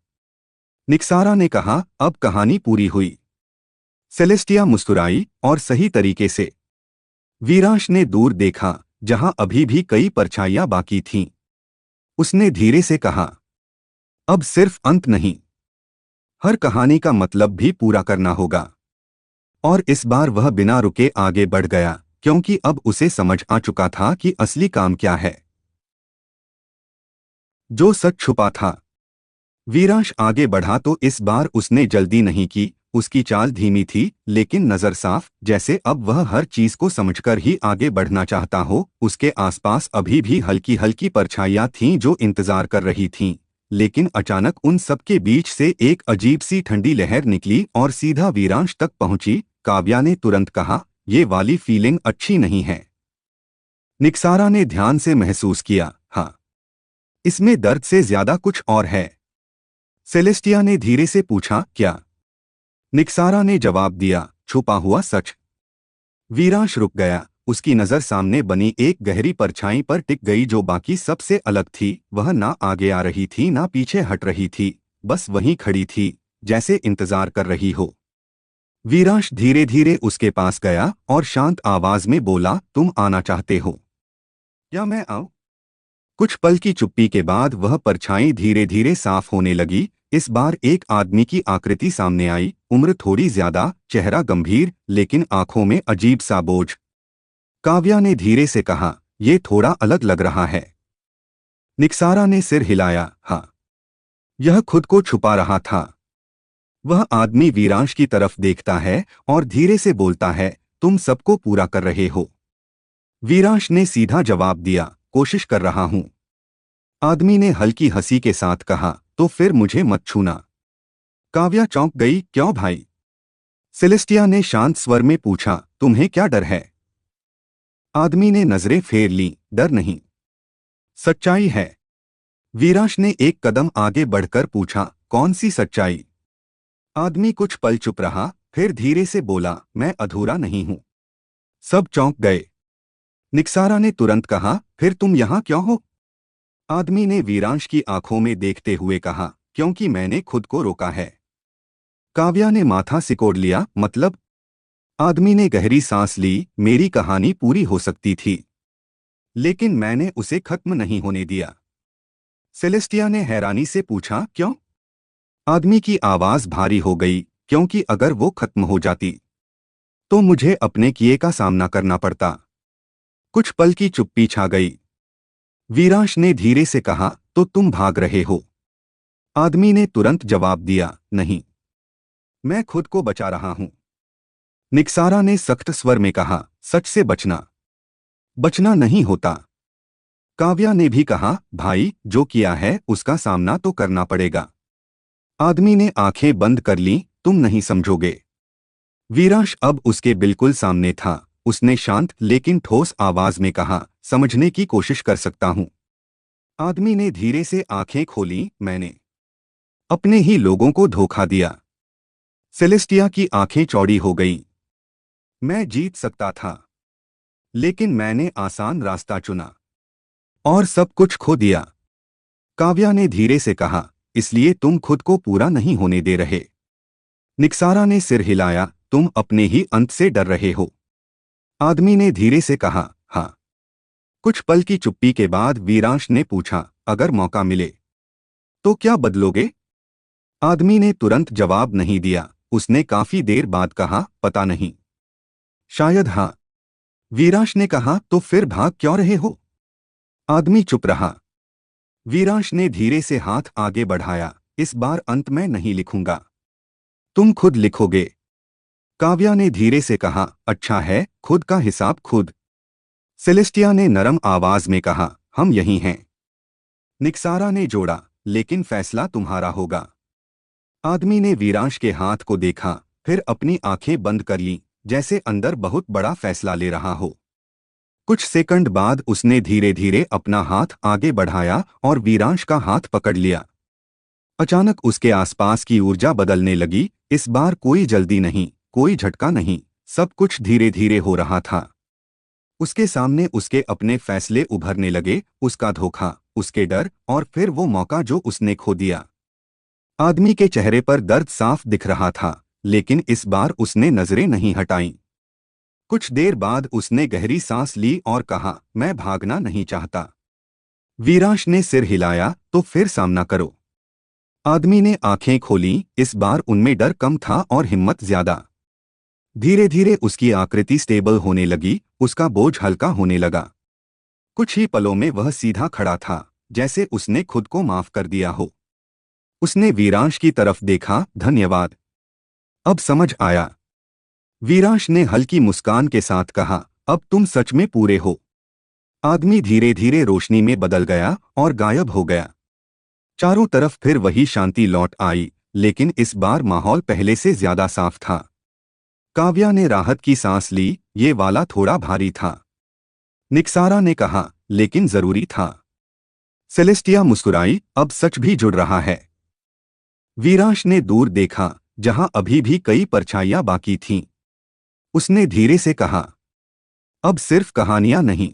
निक्सारा ने कहा, अब कहानी पूरी हुई। सेलेस्टिया मुस्कुराई, और सही तरीके से। वीरांश ने दूर देखा, जहां अभी भी कई परछाइयां बाकी थीं। उसने धीरे से कहा, अब सिर्फ अंत नहीं, हर कहानी का मतलब भी पूरा करना होगा। और इस बार वह बिना रुके आगे बढ़ गया, क्योंकि अब उसे समझ आ चुका था कि असली काम क्या है। जो सच छुपा था। वीरांश आगे बढ़ा तो इस बार उसने जल्दी नहीं की। उसकी चाल धीमी थी, लेकिन नजर साफ, जैसे अब वह हर चीज को समझकर ही आगे बढ़ना चाहता हो। उसके आसपास अभी भी हल्की हल्की परछाइयां थीं जो इंतजार कर रही थीं, लेकिन अचानक उन सबके बीच से एक अजीब सी ठंडी लहर निकली और सीधा वीरांश तक पहुंची। काव्या ने तुरंत कहा, ये वाली फीलिंग अच्छी नहीं है। निक्सारा ने ध्यान से महसूस किया, हाँ, इसमें दर्द से ज्यादा कुछ और है। सेलेस्टिया ने धीरे से पूछा, क्या? निक्सारा ने जवाब दिया, छुपा हुआ सच। वीरांश रुक गया। उसकी नजर सामने बनी एक गहरी परछाई पर टिक गई, जो बाकी सबसे अलग थी। वह ना आगे आ रही थी, ना पीछे हट रही थी, बस वहीं खड़ी थी, जैसे इंतजार कर रही हो। वीरांश धीरे धीरे उसके पास गया और शांत आवाज में बोला, तुम आना चाहते हो या मैं आऊं? कुछ पल की चुप्पी के बाद वह परछाई धीरे धीरे साफ होने लगी। इस बार एक आदमी की आकृति सामने आई, उम्र थोड़ी ज्यादा, चेहरा गंभीर, लेकिन आंखों में अजीब सा बोझ। काव्या ने धीरे से कहा, ये थोड़ा अलग लग रहा है। निक्सारा ने सिर हिलाया, हाँ। यह खुद को छुपा रहा था। वह आदमी वीरांश की तरफ देखता है और धीरे से बोलता है, तुम सबको पूरा कर रहे हो। वीरांश ने सीधा जवाब दिया, कोशिश कर रहा हूं। आदमी ने हल्की हंसी के साथ कहा, तो फिर मुझे मत छूना। काव्या चौंक गई, क्यों भाई? सेलेस्टिया ने शांत स्वर में पूछा, तुम्हें क्या डर है? आदमी ने नजरें फेर लीं, डर नहीं, सच्चाई है। वीरांश ने एक कदम आगे बढ़कर पूछा, कौन सी सच्चाई? आदमी कुछ पल चुप रहा, फिर धीरे से बोला, मैं अधूरा नहीं हूं। सब चौंक गए। निक्सारा ने तुरंत कहा, फिर तुम यहां क्यों हो? आदमी ने वीरांश की आंखों में देखते हुए कहा, क्योंकि मैंने खुद को रोका है। काव्या ने माथा सिकोड़ लिया, मतलब? आदमी ने गहरी सांस ली, मेरी कहानी पूरी हो सकती थी, लेकिन मैंने उसे खत्म नहीं होने दिया। सेलेस्टिया ने हैरानी से पूछा, क्यों? आदमी की आवाज भारी हो गई, क्योंकि अगर वो खत्म हो जाती तो मुझे अपने किए का सामना करना पड़ता। कुछ पल की चुप्पी छा गई। वीरांश ने धीरे से कहा, तो तुम भाग रहे हो? आदमी ने तुरंत जवाब दिया, नहीं, मैं खुद को बचा रहा हूं। निक्सारा ने सख्त स्वर में कहा, सच से बचना बचना नहीं होता। काव्या ने भी कहा, भाई, जो किया है उसका सामना तो करना पड़ेगा। आदमी ने आंखें बंद कर लीं, तुम नहीं समझोगे। वीरांश अब उसके बिल्कुल सामने था। उसने शांत लेकिन ठोस आवाज में कहा, समझने की कोशिश कर सकता हूं। आदमी ने धीरे से आंखें खोलीं, मैंने अपने ही लोगों को धोखा दिया। सेलेस्टिया की आंखें चौड़ी हो गईं। मैं जीत सकता था, लेकिन मैंने आसान रास्ता चुना और सब कुछ खो दिया। काव्या ने धीरे से कहा, इसलिए तुम खुद को पूरा नहीं होने दे रहे। निक्सारा ने सिर हिलाया, तुम अपने ही अंत से डर रहे हो। आदमी ने धीरे से कहा, हाँ। कुछ पल की चुप्पी के बाद वीरांश ने पूछा, अगर मौका मिले तो क्या बदलोगे? आदमी ने तुरंत जवाब नहीं दिया। उसने काफी देर बाद कहा, पता नहीं, शायद हाँ। वीरांश ने कहा, तो फिर भाग क्यों रहे हो? आदमी चुप रहा। वीरांश ने धीरे से हाथ आगे बढ़ाया, इस बार अंत मैं नहीं लिखूंगा, तुम खुद लिखोगे। काव्या ने धीरे से कहा, अच्छा है, खुद का हिसाब खुद। सेलेस्टिया ने नरम आवाज में कहा, हम यही हैं। निक्सारा ने जोड़ा, लेकिन फैसला तुम्हारा होगा। आदमी ने वीरांश के हाथ को देखा, फिर अपनी आंखें बंद कर लीं, जैसे अंदर बहुत बड़ा फैसला ले रहा हो। कुछ सेकंड बाद उसने धीरे धीरे अपना हाथ आगे बढ़ाया और वीरांश का हाथ पकड़ लिया। अचानक उसके आसपास की ऊर्जा बदलने लगी। इस बार कोई जल्दी नहीं, कोई झटका नहीं, सब कुछ धीरे धीरे हो रहा था। उसके सामने उसके अपने फैसले उभरने लगे, उसका धोखा, उसके डर, और फिर वो मौका जो उसने खो दिया। आदमी के चेहरे पर दर्द साफ दिख रहा था, लेकिन इस बार उसने नजरें नहीं हटाईं। कुछ देर बाद उसने गहरी सांस ली और कहा, मैं भागना नहीं चाहता। वीरांश ने सिर हिलाया, तो फिर सामना करो। आदमी ने आंखें खोलीं, इस बार उनमें डर कम था और हिम्मत ज्यादा। धीरे धीरे उसकी आकृति स्टेबल होने लगी, उसका बोझ हल्का होने लगा। कुछ ही पलों में वह सीधा खड़ा था, जैसे उसने खुद को माफ कर दिया हो। उसने वीरांश की तरफ देखा, धन्यवाद, अब समझ आया। वीरांश ने हल्की मुस्कान के साथ कहा, अब तुम सच में पूरे हो। आदमी धीरे धीरे रोशनी में बदल गया और गायब हो गया। चारों तरफ फिर वही शांति लौट आई, लेकिन इस बार माहौल पहले से ज्यादा साफ था। काव्या ने राहत की सांस ली, ये वाला थोड़ा भारी था। निक्सारा ने कहा, लेकिन जरूरी था। सेलेस्टिया मुस्कुराई, अब सच भी जुड़ रहा है। वीरांश ने दूर देखा, जहां अभी भी कई परछाइयां बाकी थीं। उसने धीरे से कहा, अब सिर्फ कहानियां नहीं,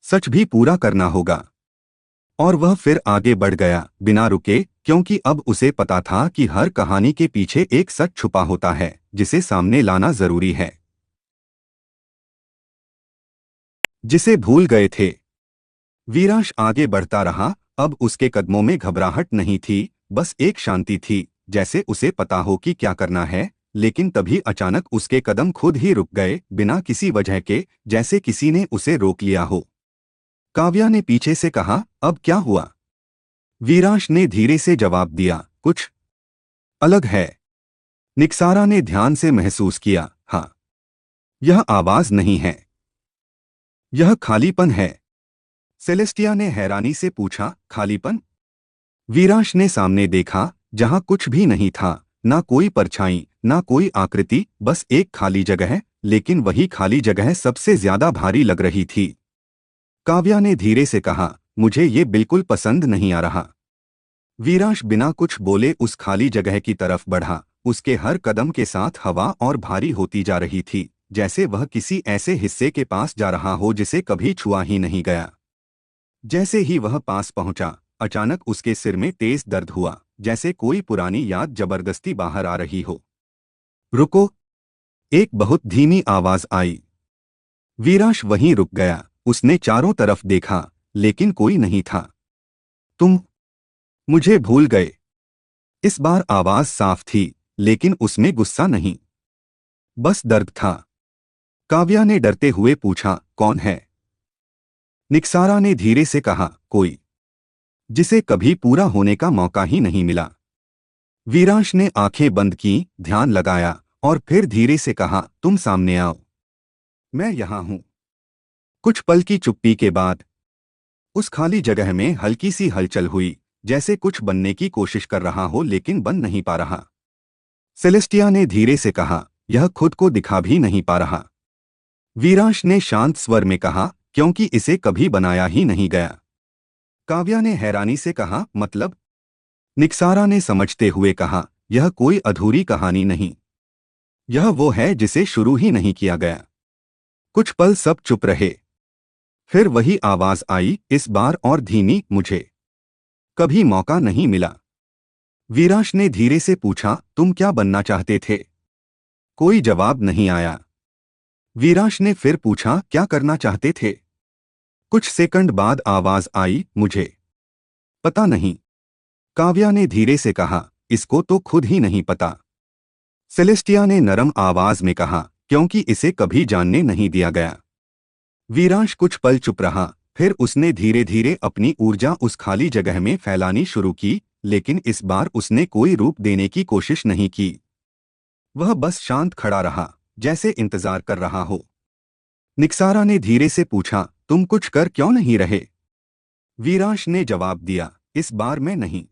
सच भी पूरा करना होगा। और वह फिर आगे बढ़ गया, बिना रुके, क्योंकि अब उसे पता था कि हर कहानी के पीछे एक सच छुपा होता है, जिसे सामने लाना जरूरी है, जिसे भूल गए थे। वीरांश आगे बढ़ता रहा। अब उसके कदमों में घबराहट नहीं थी, बस एक शांति थी, जैसे उसे पता हो कि क्या करना है। लेकिन तभी अचानक उसके कदम खुद ही रुक गए, बिना किसी वजह के, जैसे किसी ने उसे रोक लिया हो। काव्या ने पीछे से कहा, अब क्या हुआ? वीरांश ने धीरे से जवाब दिया, कुछ अलग है। निक्सारा ने ध्यान से महसूस किया, हाँ, यह आवाज नहीं है, यह खालीपन है। सेलेस्टिया ने हैरानी से पूछा, खालीपन? वीरांश ने सामने देखा, जहां कुछ भी नहीं था, ना कोई परछाई, ना कोई आकृति, बस एक खाली जगह। लेकिन वही खाली जगह सबसे ज्यादा भारी लग रही थी। काव्या ने धीरे से कहा, मुझे ये बिल्कुल पसंद नहीं आ रहा। वीरांश बिना कुछ बोले उस खाली जगह की तरफ बढ़ा। उसके हर कदम के साथ हवा और भारी होती जा रही थी, जैसे वह किसी ऐसे हिस्से के पास जा रहा हो जिसे कभी छुआ ही नहीं गया। जैसे ही वह पास पहुंचा, अचानक उसके सिर में तेज दर्द हुआ, जैसे कोई पुरानी याद जबरदस्ती बाहर आ रही हो। रुको! एक बहुत धीमी आवाज आई। वीरांश वहीं रुक गया। उसने चारों तरफ देखा, लेकिन कोई नहीं था। तुम मुझे भूल गए। इस बार आवाज साफ थी, लेकिन उसमें गुस्सा नहीं, बस दर्द था। काव्या ने डरते हुए पूछा, कौन है? निक्सारा ने धीरे से कहा, कोई जिसे कभी पूरा होने का मौका ही नहीं मिला। वीरांश ने आंखें बंद की, ध्यान लगाया और फिर धीरे से कहा, तुम सामने आओ, मैं यहां हूं। कुछ पल की चुप्पी के बाद उस खाली जगह में हल्की सी हलचल हुई, जैसे कुछ बनने की कोशिश कर रहा हो लेकिन बन नहीं पा रहा। सेलेस्टिया ने धीरे से कहा, यह खुद को दिखा भी नहीं पा रहा। वीरांश ने शांत स्वर में कहा, क्योंकि इसे कभी बनाया ही नहीं गया। काव्या ने हैरानी से कहा, मतलब? निक्सारा ने समझते हुए कहा, यह कोई अधूरी कहानी नहीं, यह वो है जिसे शुरू ही नहीं किया गया। कुछ पल सब चुप रहे। फिर वही आवाज आई, इस बार और धीमी, मुझे कभी मौका नहीं मिला। वीरांश ने धीरे से पूछा, तुम क्या बनना चाहते थे? कोई जवाब नहीं आया। वीरांश ने फिर पूछा, क्या करना चाहते थे? कुछ सेकंड बाद आवाज आई, मुझे पता नहीं। काव्या ने धीरे से कहा, इसको तो खुद ही नहीं पता। सेलेस्टिया ने नरम आवाज में कहा, क्योंकि इसे कभी जानने नहीं दिया गया। वीरांश कुछ पल चुप रहा, फिर उसने धीरे धीरे अपनी ऊर्जा उस खाली जगह में फैलानी शुरू की, लेकिन इस बार उसने कोई रूप देने की कोशिश नहीं की। वह बस शांत खड़ा रहा, जैसे इंतजार कर रहा हो। निक्सारा ने धीरे से पूछा, तुम कुछ कर क्यों नहीं रहे? वीरांश ने जवाब दिया, इस बार मैं नहीं,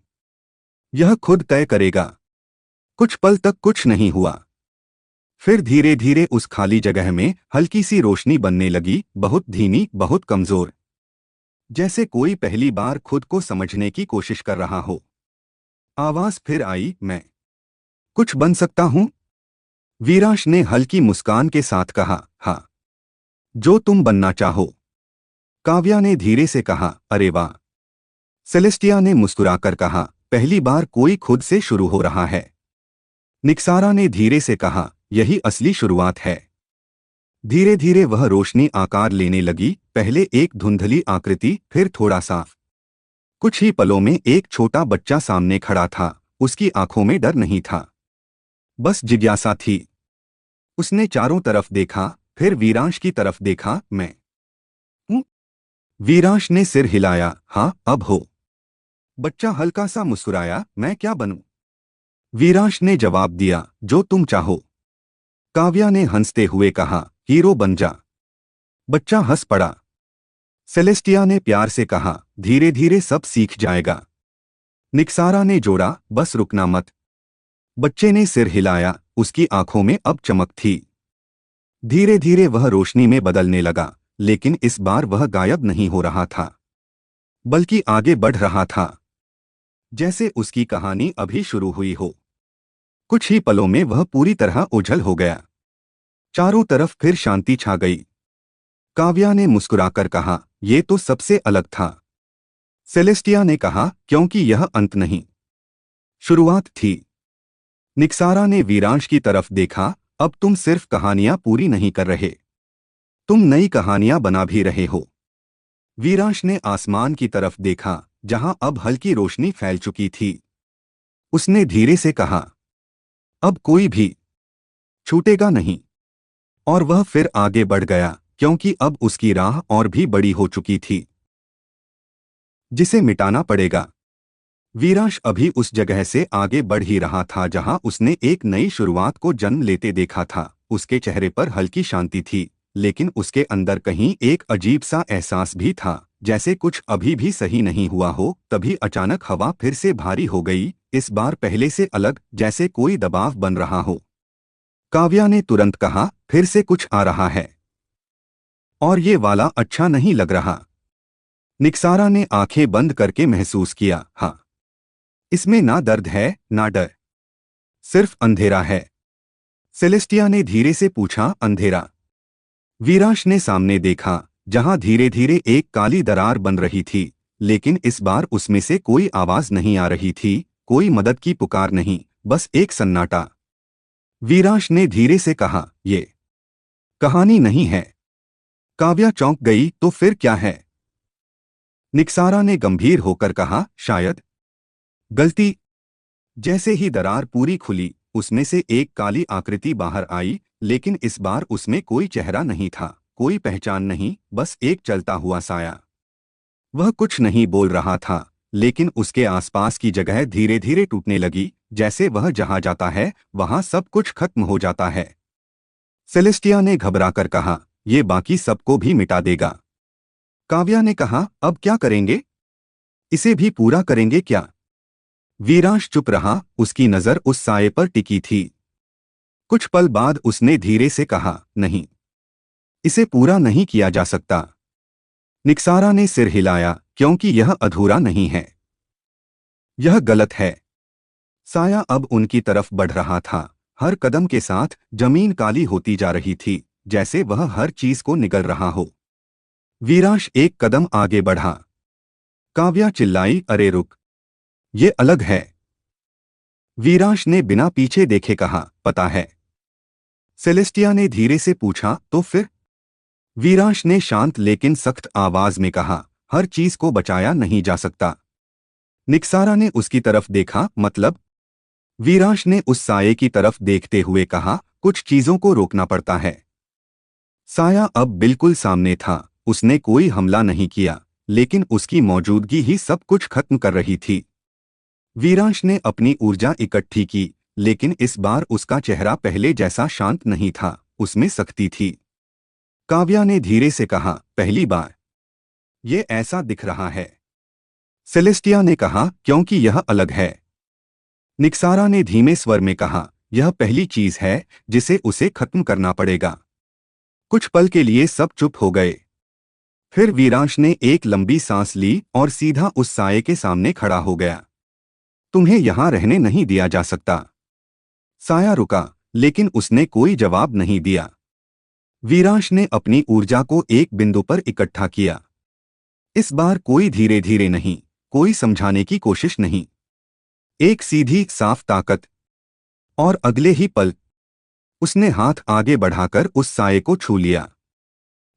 यह खुद तय करेगा। कुछ पल तक कुछ नहीं हुआ। फिर धीरे धीरे उस खाली जगह में हल्की सी रोशनी बनने लगी, बहुत धीमी, बहुत कमजोर, जैसे कोई पहली बार खुद को समझने की कोशिश कर रहा हो। आवाज फिर आई, मैं कुछ बन सकता हूं? वीरांश ने हल्की मुस्कान के साथ कहा, हाँ, जो तुम बनना चाहो। काव्या ने धीरे से कहा, अरे वाह। सेलेस्टिया ने मुस्कुराकर कहा, पहली बार कोई खुद से शुरू हो रहा है। निक्सारा ने धीरे से कहा, यही असली शुरुआत है। धीरे धीरे वह रोशनी आकार लेने लगी, पहले एक धुंधली आकृति, फिर थोड़ा साफ। कुछ ही पलों में एक छोटा बच्चा सामने खड़ा था। उसकी आंखों में डर नहीं था, बस जिज्ञासा थी। उसने चारों तरफ देखा, फिर वीरांश की तरफ देखा, मैं हूं? वीरांश ने सिर हिलाया, हाँ, अब हो। बच्चा हल्का सा मुस्कुराया, मैं क्या बनूं? वीरांश ने जवाब दिया, जो तुम चाहो। काव्या ने हंसते हुए कहा, हीरो बन जा। बच्चा हंस पड़ा। सेलेस्टिया ने प्यार से कहा, धीरे धीरे सब सीख जाएगा। निक्सारा ने जोड़ा, बस रुकना मत। बच्चे ने सिर हिलाया, उसकी आंखों में अब चमक थी। धीरे धीरे वह रोशनी में बदलने लगा, लेकिन इस बार वह गायब नहीं हो रहा था, बल्कि आगे बढ़ रहा था, जैसे उसकी कहानी अभी शुरू हुई हो। कुछ ही पलों में वह पूरी तरह ओझल हो गया। चारों तरफ फिर शांति छा गई। काव्या ने मुस्कुराकर कहा, ये तो सबसे अलग था। सेलेस्टिया ने कहा, क्योंकि यह अंत नहीं, शुरुआत थी। निक्सारा ने वीरांश की तरफ देखा, अब तुम सिर्फ कहानियां पूरी नहीं कर रहे, तुम नई कहानियां बना भी रहे हो। वीरांश ने आसमान की तरफ देखा, जहां अब हल्की रोशनी फैल चुकी थी। उसने धीरे से कहा, अब कोई भी छूटेगा नहीं। और वह फिर आगे बढ़ गया, क्योंकि अब उसकी राह और भी बड़ी हो चुकी थी, जिसे मिटाना पड़ेगा। वीरांश अभी उस जगह से आगे बढ़ ही रहा था जहां उसने एक नई शुरुआत को जन्म लेते देखा था। उसके चेहरे पर हल्की शांति थी, लेकिन उसके अंदर कहीं एक अजीब सा एहसास भी था, जैसे कुछ अभी भी सही नहीं हुआ हो। तभी अचानक हवा फिर से भारी हो गई, इस बार पहले से अलग, जैसे कोई दबाव बन रहा हो। काव्या ने तुरंत कहा, फिर से कुछ आ रहा है, और ये वाला अच्छा नहीं लग रहा। निक्सारा ने आंखें बंद करके महसूस किया, हाँ, इसमें ना दर्द है ना डर, सिर्फ अंधेरा है। सेलेस्टिया ने धीरे से पूछा, अंधेरा? वीरांश ने सामने देखा, जहां धीरे धीरे एक काली दरार बन रही थी, लेकिन इस बार उसमें से कोई आवाज नहीं आ रही थी, कोई मदद की पुकार नहीं, बस एक सन्नाटा। वीरांश ने धीरे से कहा, ये कहानी नहीं है। काव्या चौंक गई, तो फिर क्या है? निक्सारा ने गंभीर होकर कहा, शायद गलती। जैसे ही दरार पूरी खुली, उसमें से एक काली आकृति बाहर आई, लेकिन इस बार उसमें कोई चेहरा नहीं था, कोई पहचान नहीं, बस एक चलता हुआ साया। वह कुछ नहीं बोल रहा था, लेकिन उसके आसपास की जगह धीरे धीरे टूटने लगी, जैसे वह जहां जाता है वहां सब कुछ खत्म हो जाता है। सेलेस्टिया ने घबराकर कहा, ये बाकी सबको भी मिटा देगा। काव्या ने कहा, अब क्या करेंगे? इसे भी पूरा करेंगे क्या? वीरांश चुप रहा, उसकी नजर उस साये पर टिकी थी। कुछ पल बाद उसने धीरे से कहा, नहीं, इसे पूरा नहीं किया जा सकता। निक्सारा ने सिर हिलाया, क्योंकि यह अधूरा नहीं है, यह गलत है। साया अब उनकी तरफ बढ़ रहा था, हर कदम के साथ जमीन काली होती जा रही थी, जैसे वह हर चीज को निगल रहा हो। वीरांश एक कदम आगे बढ़ा। काव्या चिल्लाई, अरे रुक, ये अलग है। वीरांश ने बिना पीछे देखे कहा, पता है। सेलेस्टिया ने धीरे से पूछा, तो फिर? वीरांश ने शांत लेकिन सख्त आवाज में कहा, हर चीज को बचाया नहीं जा सकता। निक्सारा ने उसकी तरफ देखा, मतलब? वीरांश ने उस साये की तरफ देखते हुए कहा, कुछ चीजों को रोकना पड़ता है। साया अब बिल्कुल सामने था, उसने कोई हमला नहीं किया, लेकिन उसकी मौजूदगी ही सब कुछ खत्म कर रही थी। वीरांश ने अपनी ऊर्जा इकट्ठी की, लेकिन इस बार उसका चेहरा पहले जैसा शांत नहीं था, उसमें सख्ती थी। काव्या ने धीरे से कहा, पहली बार ये ऐसा दिख रहा है। सेलेस्टिया ने कहा, क्योंकि यह अलग है। निक्सारा ने धीमे स्वर में कहा, यह पहली चीज है जिसे उसे खत्म करना पड़ेगा। कुछ पल के लिए सब चुप हो गए। फिर वीरांश ने एक लंबी सांस ली और सीधा उस साये के सामने खड़ा हो गया। तुम्हें यहां रहने नहीं दिया जा सकता। साया रुका, लेकिन उसने कोई जवाब नहीं दिया। वीरांश ने अपनी ऊर्जा को एक बिंदु पर इकट्ठा किया। इस बार कोई धीरे धीरे नहीं, कोई समझाने की कोशिश नहीं, एक सीधी साफ ताकत। और अगले ही पल उसने हाथ आगे बढ़ाकर उस साये को छू लिया।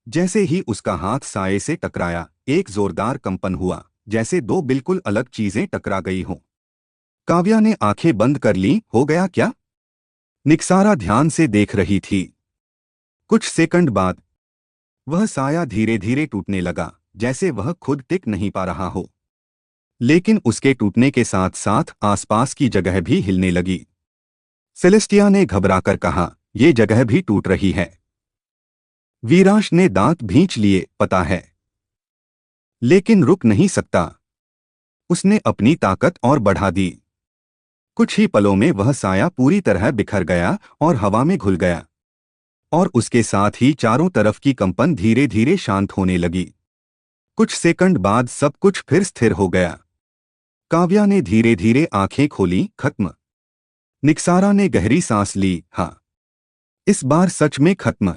जैसे ही उसका हाथ साये से टकराया, एक जोरदार कंपन हुआ, जैसे दो बिल्कुल अलग चीजें टकरा गई हों। काव्या ने आंखें बंद कर लीं, हो गया क्या? निक्सारा ध्यान से देख रही थी। कुछ सेकंड बाद वह साया धीरे धीरे टूटने लगा, जैसे वह खुद टिक नहीं पा रहा हो। लेकिन उसके टूटने के साथ साथ आसपास की जगह भी हिलने लगी। सेलेस्टिया ने घबराकर कहा, ये जगह भी टूट रही है। वीरांश ने दांत भींच लिए, पता है, लेकिन रुक नहीं सकता। उसने अपनी ताकत और बढ़ा दी। कुछ ही पलों में वह साया पूरी तरह बिखर गया और हवा में घुल गया, और उसके साथ ही चारों तरफ की कंपन धीरे धीरे शांत होने लगी। कुछ सेकंड बाद सब कुछ फिर स्थिर हो गया। काव्या ने धीरे धीरे आंखें खोली, खत्म। निक्सारा ने गहरी सांस ली, हाँ, इस बार सच में खत्म।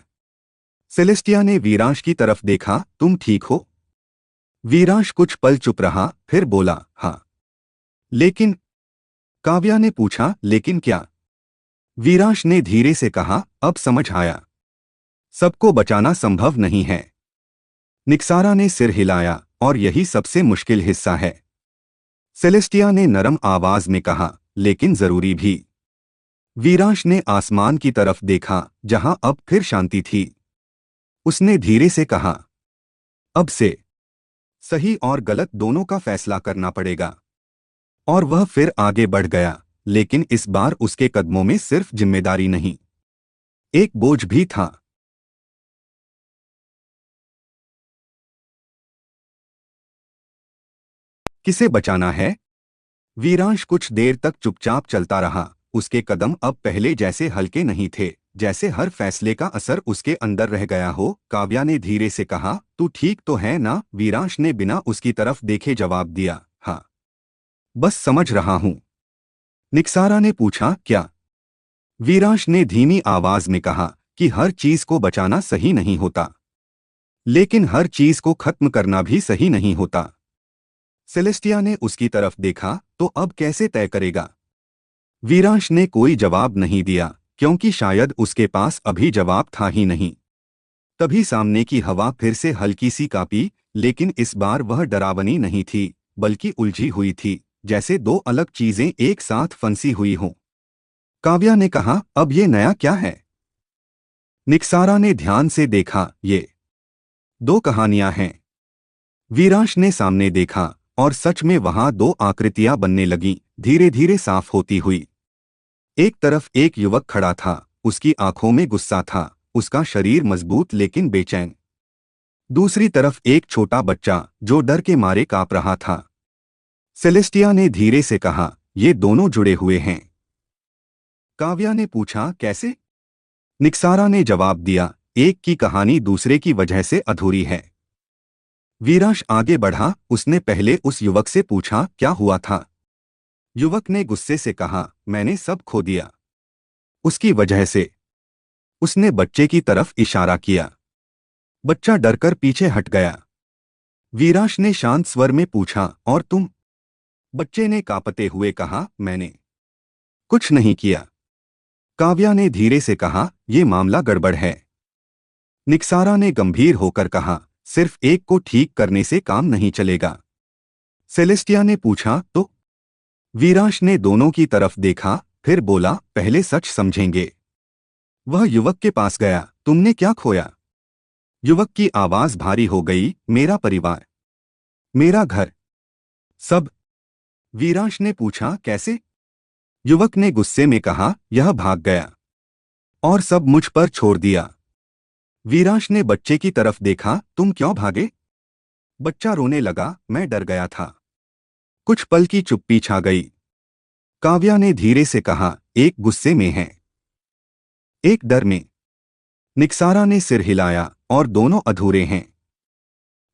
सेलेस्टिया ने वीरांश की तरफ देखा, तुम ठीक हो? वीरांश कुछ पल चुप रहा, फिर बोला, हाँ। लेकिन? काव्या ने पूछा, लेकिन क्या? वीरांश ने धीरे से कहा, अब समझ आया, सबको बचाना संभव नहीं है। निक्सारा ने सिर हिलाया, और यही सबसे मुश्किल हिस्सा है। सेलेस्टिया ने नरम आवाज में कहा, लेकिन जरूरी भी। वीरांश ने आसमान की तरफ देखा, जहां अब फिर शांति थी। उसने धीरे से कहा, अब से सही और गलत दोनों का फैसला करना पड़ेगा। और वह फिर आगे बढ़ गया, लेकिन इस बार उसके कदमों में सिर्फ जिम्मेदारी नहीं, एक बोझ भी था। किसे बचाना है? वीरांश कुछ देर तक चुपचाप चलता रहा। उसके कदम अब पहले जैसे हल्के नहीं थे, जैसे हर फैसले का असर उसके अंदर रह गया हो। काव्या ने धीरे से कहा, तू ठीक तो है ना? वीरांश ने बिना उसकी तरफ देखे जवाब दिया, हाँ, बस समझ रहा हूं। निक्सारा ने पूछा, क्या? वीरांश ने धीमी आवाज में कहा कि हर चीज को बचाना सही नहीं होता, लेकिन हर चीज को खत्म करना भी सही नहीं होता। सेलेस्टिया ने उसकी तरफ देखा, तो अब कैसे तय करेगा? वीरांश ने कोई जवाब नहीं दिया, क्योंकि शायद उसके पास अभी जवाब था ही नहीं। तभी सामने की हवा फिर से हल्की सी कांपी, लेकिन इस बार वह डरावनी नहीं थी, बल्कि उलझी हुई थी, जैसे दो अलग चीजें एक साथ फंसी हुई हों। काव्या ने कहा, अब ये नया क्या है? निक्सारा ने ध्यान से देखा, ये दो कहानियां हैं। वीरांश ने सामने देखा, और सच में वहां दो आकृतियां बनने लगीं, धीरे धीरे साफ होती हुई। एक तरफ एक युवक खड़ा था, उसकी आंखों में गुस्सा था, उसका शरीर मजबूत लेकिन बेचैन। दूसरी तरफ एक छोटा बच्चा, जो डर के मारे कांप रहा था। सेलेस्टिया ने धीरे से कहा, ये दोनों जुड़े हुए हैं। काव्या ने पूछा, कैसे? निक्सारा ने जवाब दिया, एक की कहानी दूसरे की वजह से अधूरी है। वीरांश आगे बढ़ा, उसने पहले उस युवक से पूछा, क्या हुआ था? युवक ने गुस्से से कहा, मैंने सब खो दिया, उसकी वजह से। उसने बच्चे की तरफ इशारा किया। बच्चा डरकर पीछे हट गया। वीरांश ने शांत स्वर में पूछा, और तुम? बच्चे ने कांपते हुए कहा, मैंने कुछ नहीं किया। काव्या ने धीरे से कहा, यह मामला गड़बड़ है। निक्सारा ने गंभीर होकर कहा, सिर्फ एक को ठीक करने से काम नहीं चलेगा। सेलेस्टिया ने पूछा, तो? वीरांश ने दोनों की तरफ देखा, फिर बोला, पहले सच समझेंगे। वह युवक के पास गया, तुमने क्या खोया? युवक की आवाज भारी हो गई, मेरा परिवार, मेरा घर, सब। वीरांश ने पूछा, कैसे? युवक ने गुस्से में कहा, यह भाग गया और सब मुझ पर छोड़ दिया। वीरांश ने बच्चे की तरफ देखा, तुम क्यों भागे? बच्चा रोने लगा, मैं डर गया था। कुछ पल की चुप्पी छा गई। काव्या ने धीरे से कहा, एक गुस्से में है, एक डर में। निक्सारा ने सिर हिलाया, और दोनों अधूरे हैं।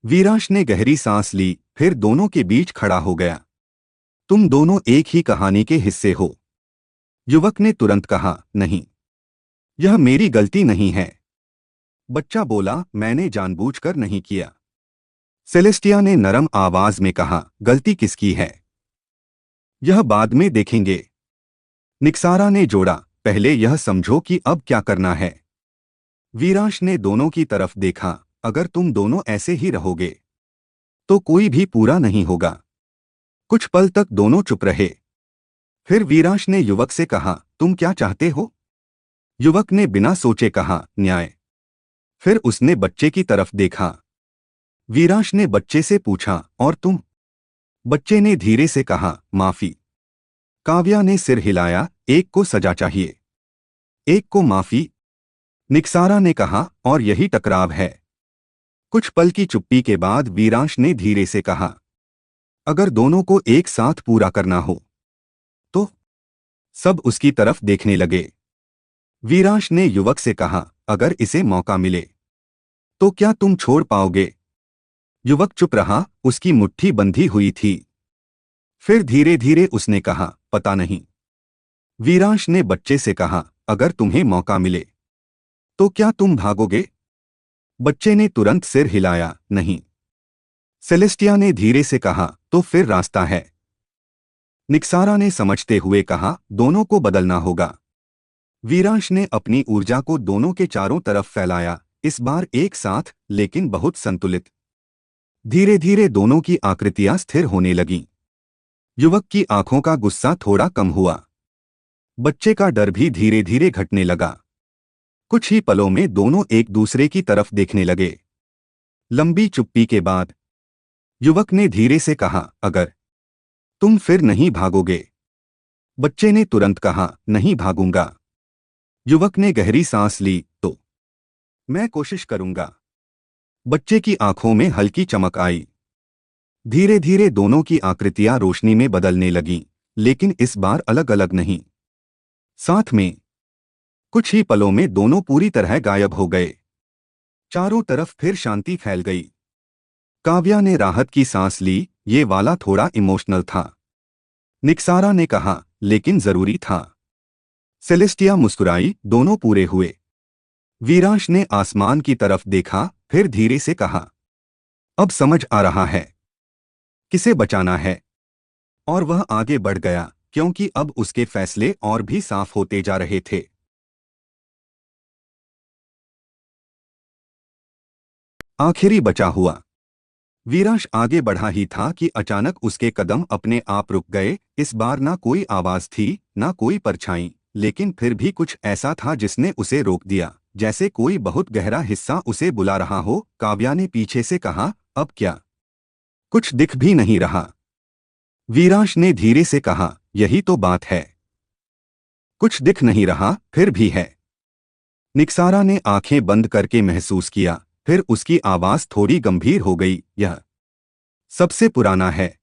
वीरांश ने गहरी सांस ली, फिर दोनों के बीच खड़ा हो गया। तुम दोनों एक ही कहानी के हिस्से हो। युवक ने तुरंत कहा, नहीं, यह मेरी गलती नहीं है। बच्चा बोला, मैंने जानबूझकर नहीं किया। सेलेस्टिया ने नरम आवाज में कहा, गलती किसकी है? यह बाद में देखेंगे। निक्सारा ने जोड़ा, पहले यह समझो कि अब क्या करना है। वीरांश ने दोनों की तरफ देखा, अगर तुम दोनों ऐसे ही रहोगे तो कोई भी पूरा नहीं होगा। कुछ पल तक दोनों चुप रहे। फिर वीरांश ने युवक से कहा, तुम क्या चाहते हो? युवक ने बिना सोचे कहा, न्याय। फिर उसने बच्चे की तरफ देखा। वीरांश ने बच्चे से पूछा, और तुम? बच्चे ने धीरे से कहा, माफी। काव्या ने सिर हिलाया, एक को सजा चाहिए, एक को माफी। निक्सारा ने कहा, और यही टकराव है। कुछ पल की चुप्पी के बाद वीरांश ने धीरे से कहा, अगर दोनों को एक साथ पूरा करना हो तो? सब उसकी तरफ देखने लगे। वीरांश ने युवक से कहा, अगर इसे मौका मिले तो क्या तुम छोड़ पाओगे? युवक चुप रहा, उसकी मुट्ठी बंधी हुई थी। फिर धीरे धीरे उसने कहा, पता नहीं। वीरांश ने बच्चे से कहा, अगर तुम्हें मौका मिले तो क्या तुम भागोगे? बच्चे ने तुरंत सिर हिलाया, नहीं। सेलेस्टिया ने धीरे से कहा, तो फिर रास्ता है। निक्सारा ने समझते हुए कहा, दोनों को बदलना होगा। वीरांश ने अपनी ऊर्जा को दोनों के चारों तरफ फैलाया, इस बार एक साथ, लेकिन बहुत संतुलित। धीरे धीरे दोनों की आकृतियां स्थिर होने लगीं। युवक की आंखों का गुस्सा थोड़ा कम हुआ। बच्चे का डर भी धीरे धीरे घटने लगा। कुछ ही पलों में दोनों एक दूसरे की तरफ देखने लगे। लंबी चुप्पी के बाद युवक ने धीरे से कहा, अगर तुम फिर नहीं भागोगे। बच्चे ने तुरंत कहा, नहीं भागूंगा। युवक ने गहरी सांस ली, तो मैं कोशिश करूंगा। बच्चे की आंखों में हल्की चमक आई। धीरे धीरे दोनों की आकृतियां रोशनी में बदलने लगीं, लेकिन इस बार अलग अलग नहीं। साथ में कुछ ही पलों में दोनों पूरी तरह गायब हो गए। चारों तरफ फिर शांति फैल गई। काव्या ने राहत की सांस ली, ये वाला थोड़ा इमोशनल था। निक्सारा ने कहा, लेकिन जरूरी था। सेलेस्टिया मुस्कुराई, दोनों पूरे हुए। वीरांश ने आसमान की तरफ देखा, फिर धीरे से कहा, अब समझ आ रहा है किसे बचाना है। और वह आगे बढ़ गया, क्योंकि अब उसके फैसले और भी साफ होते जा रहे थे। आखिरी बचा हुआ। वीरांश आगे बढ़ा ही था कि अचानक उसके कदम अपने आप रुक गए। इस बार ना कोई आवाज थी, ना कोई परछाई, लेकिन फिर भी कुछ ऐसा था जिसने उसे रोक दिया, जैसे कोई बहुत गहरा हिस्सा उसे बुला रहा हो। काव्या ने पीछे से कहा, अब क्या? कुछ दिख भी नहीं रहा। वीरांश ने धीरे से कहा, यही तो बात है, कुछ दिख नहीं रहा, फिर भी है। निक्सारा ने आंखें बंद करके महसूस किया, फिर उसकी आवाज थोड़ी गंभीर हो गई, यह सबसे पुराना है।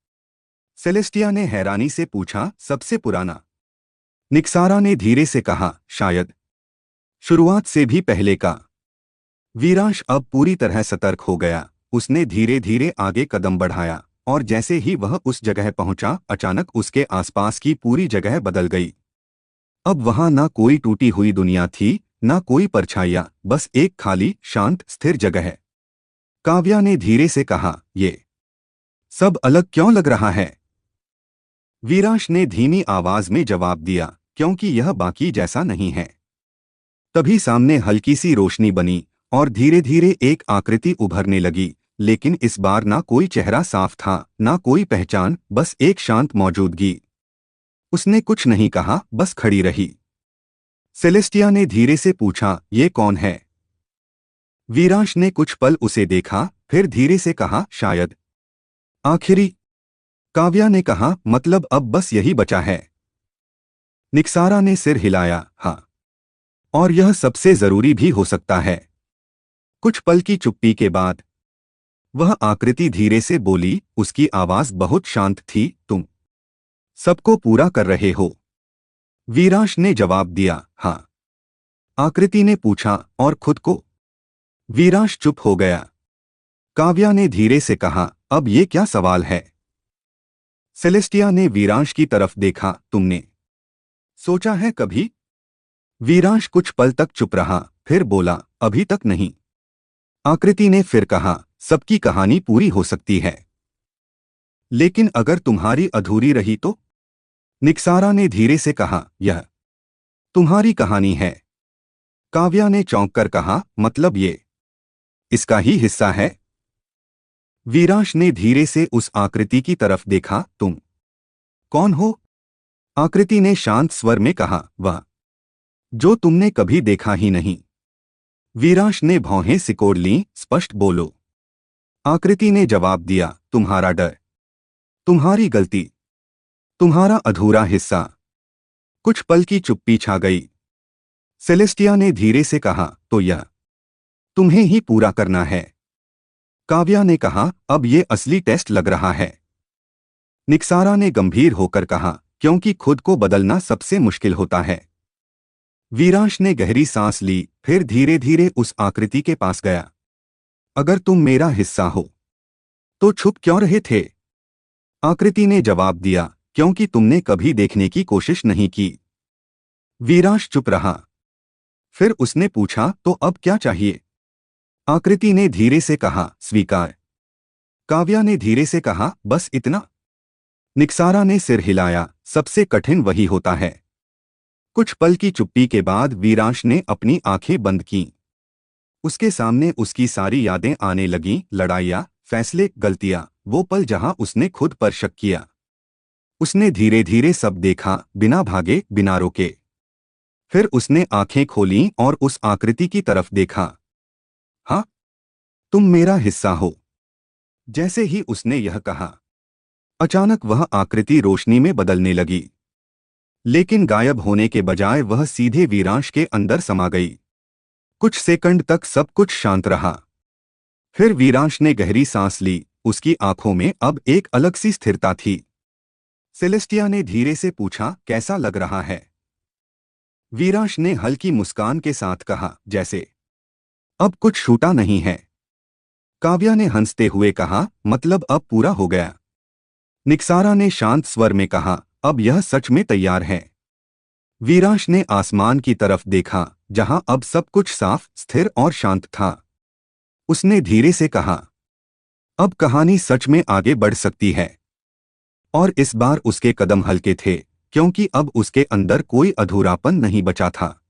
सेलेस्टिया ने हैरानी से पूछा, सबसे पुराना? निक्सारा ने धीरे से कहा, शायद शुरुआत से भी पहले का। वीरांश अब पूरी तरह सतर्क हो गया। उसने धीरे धीरे आगे कदम बढ़ाया, और जैसे ही वह उस जगह पहुंचा, अचानक उसके आसपास की पूरी जगह बदल गई। अब वहां ना कोई टूटी हुई दुनिया थी, ना कोई परछाइयां, बस एक खाली, शांत, स्थिर जगह। काव्या ने धीरे से कहा, ये सब अलग क्यों लग रहा है? वीरांश ने धीमी आवाज में जवाब दिया, क्योंकि यह बाकी जैसा नहीं है। तभी सामने हल्की सी रोशनी बनी, और धीरे धीरे एक आकृति उभरने लगी, लेकिन इस बार ना कोई चेहरा साफ था, ना कोई पहचान, बस एक शांत मौजूदगी। उसने कुछ नहीं कहा, बस खड़ी रही। सेलेस्टिया ने धीरे से पूछा, ये कौन है? वीरांश ने कुछ पल उसे देखा, फिर धीरे से कहा, शायद आखिरी। काव्या ने कहा, मतलब अब बस यही बचा है? निक्सारा ने सिर हिलाया, हाँ, और यह सबसे जरूरी भी हो सकता है। कुछ पल की चुप्पी के बाद वह आकृति धीरे से बोली, उसकी आवाज बहुत शांत थी, तुम सबको पूरा कर रहे हो? वीरांश ने जवाब दिया, हाँ। आकृति ने पूछा, और खुद को? वीरांश चुप हो गया। काव्या ने धीरे से कहा, अब ये क्या सवाल है? सेलेस्टिया ने वीरांश की तरफ देखा, तुमने सोचा है कभी? वीरांश कुछ पल तक चुप रहा, फिर बोला, अभी तक नहीं। आकृति ने फिर कहा, सबकी कहानी पूरी हो सकती है, लेकिन अगर तुम्हारी अधूरी रही तो? निक्सारा ने धीरे से कहा, यह तुम्हारी कहानी है। काव्या ने चौंक कर कहा, मतलब ये इसका ही हिस्सा है? वीरांश ने धीरे से उस आकृति की तरफ देखा, तुम कौन हो? आकृति ने शांत स्वर में कहा, वह जो तुमने कभी देखा ही नहीं। वीरांश ने भौहें सिकोड़ लीं, स्पष्ट बोलो। आकृति ने जवाब दिया, तुम्हारा डर, तुम्हारी गलती, तुम्हारा अधूरा हिस्सा। कुछ पल की चुप्पी छा गई। सेलेस्टिया ने धीरे से कहा, तो यह तुम्हें ही पूरा करना है? काव्या ने कहा, अब ये असली टेस्ट लग रहा है। निक्सारा ने गंभीर होकर कहा, क्योंकि खुद को बदलना सबसे मुश्किल होता है। वीरांश ने गहरी सांस ली, फिर धीरे धीरे उस आकृति के पास गया। अगर तुम मेरा हिस्सा हो तो छुप क्यों रहे थे? आकृति ने जवाब दिया, क्योंकि तुमने कभी देखने की कोशिश नहीं की। वीरांश चुप रहा। फिर उसने पूछा, तो अब क्या चाहिए? आकृति ने धीरे से कहा, स्वीकार। काव्या ने धीरे से कहा, बस इतना? निक्सारा ने सिर हिलाया, सबसे कठिन वही होता है। कुछ पल की चुप्पी के बाद वीरांश ने अपनी आंखें बंद कीं। उसके सामने उसकी सारी यादें आने लगीं, लड़ाइयाँ, फैसले, गलतियाँ, वो पल जहां उसने खुद पर शक किया। उसने धीरे धीरे सब देखा, बिना भागे, बिना रोके। फिर उसने आंखें खोलीं और उस आकृति की तरफ देखा। हाँ, तुम मेरा हिस्सा हो। जैसे ही उसने यह कहा, अचानक वह आकृति रोशनी में बदलने लगी, लेकिन गायब होने के बजाय वह सीधे वीरांश के अंदर समा गई। कुछ सेकंड तक सब कुछ शांत रहा। फिर वीरांश ने गहरी सांस ली। उसकी आंखों में अब एक अलग सी स्थिरता थी। सेलेस्टिया ने धीरे से पूछा, कैसा लग रहा है? वीरांश ने हल्की मुस्कान के साथ कहा, जैसे अब कुछ छूटा नहीं है। काव्या ने हंसते हुए कहा, मतलब अब पूरा हो गया। निक्सारा ने शांत स्वर में कहा, अब यह सच में तैयार है। वीरांश ने आसमान की तरफ देखा, जहां अब सब कुछ साफ, स्थिर और शांत था। उसने धीरे से कहा, अब कहानी सच में आगे बढ़ सकती है। और इस बार उसके कदम हल्के थे, क्योंकि अब उसके अंदर कोई अधूरापन नहीं बचा था।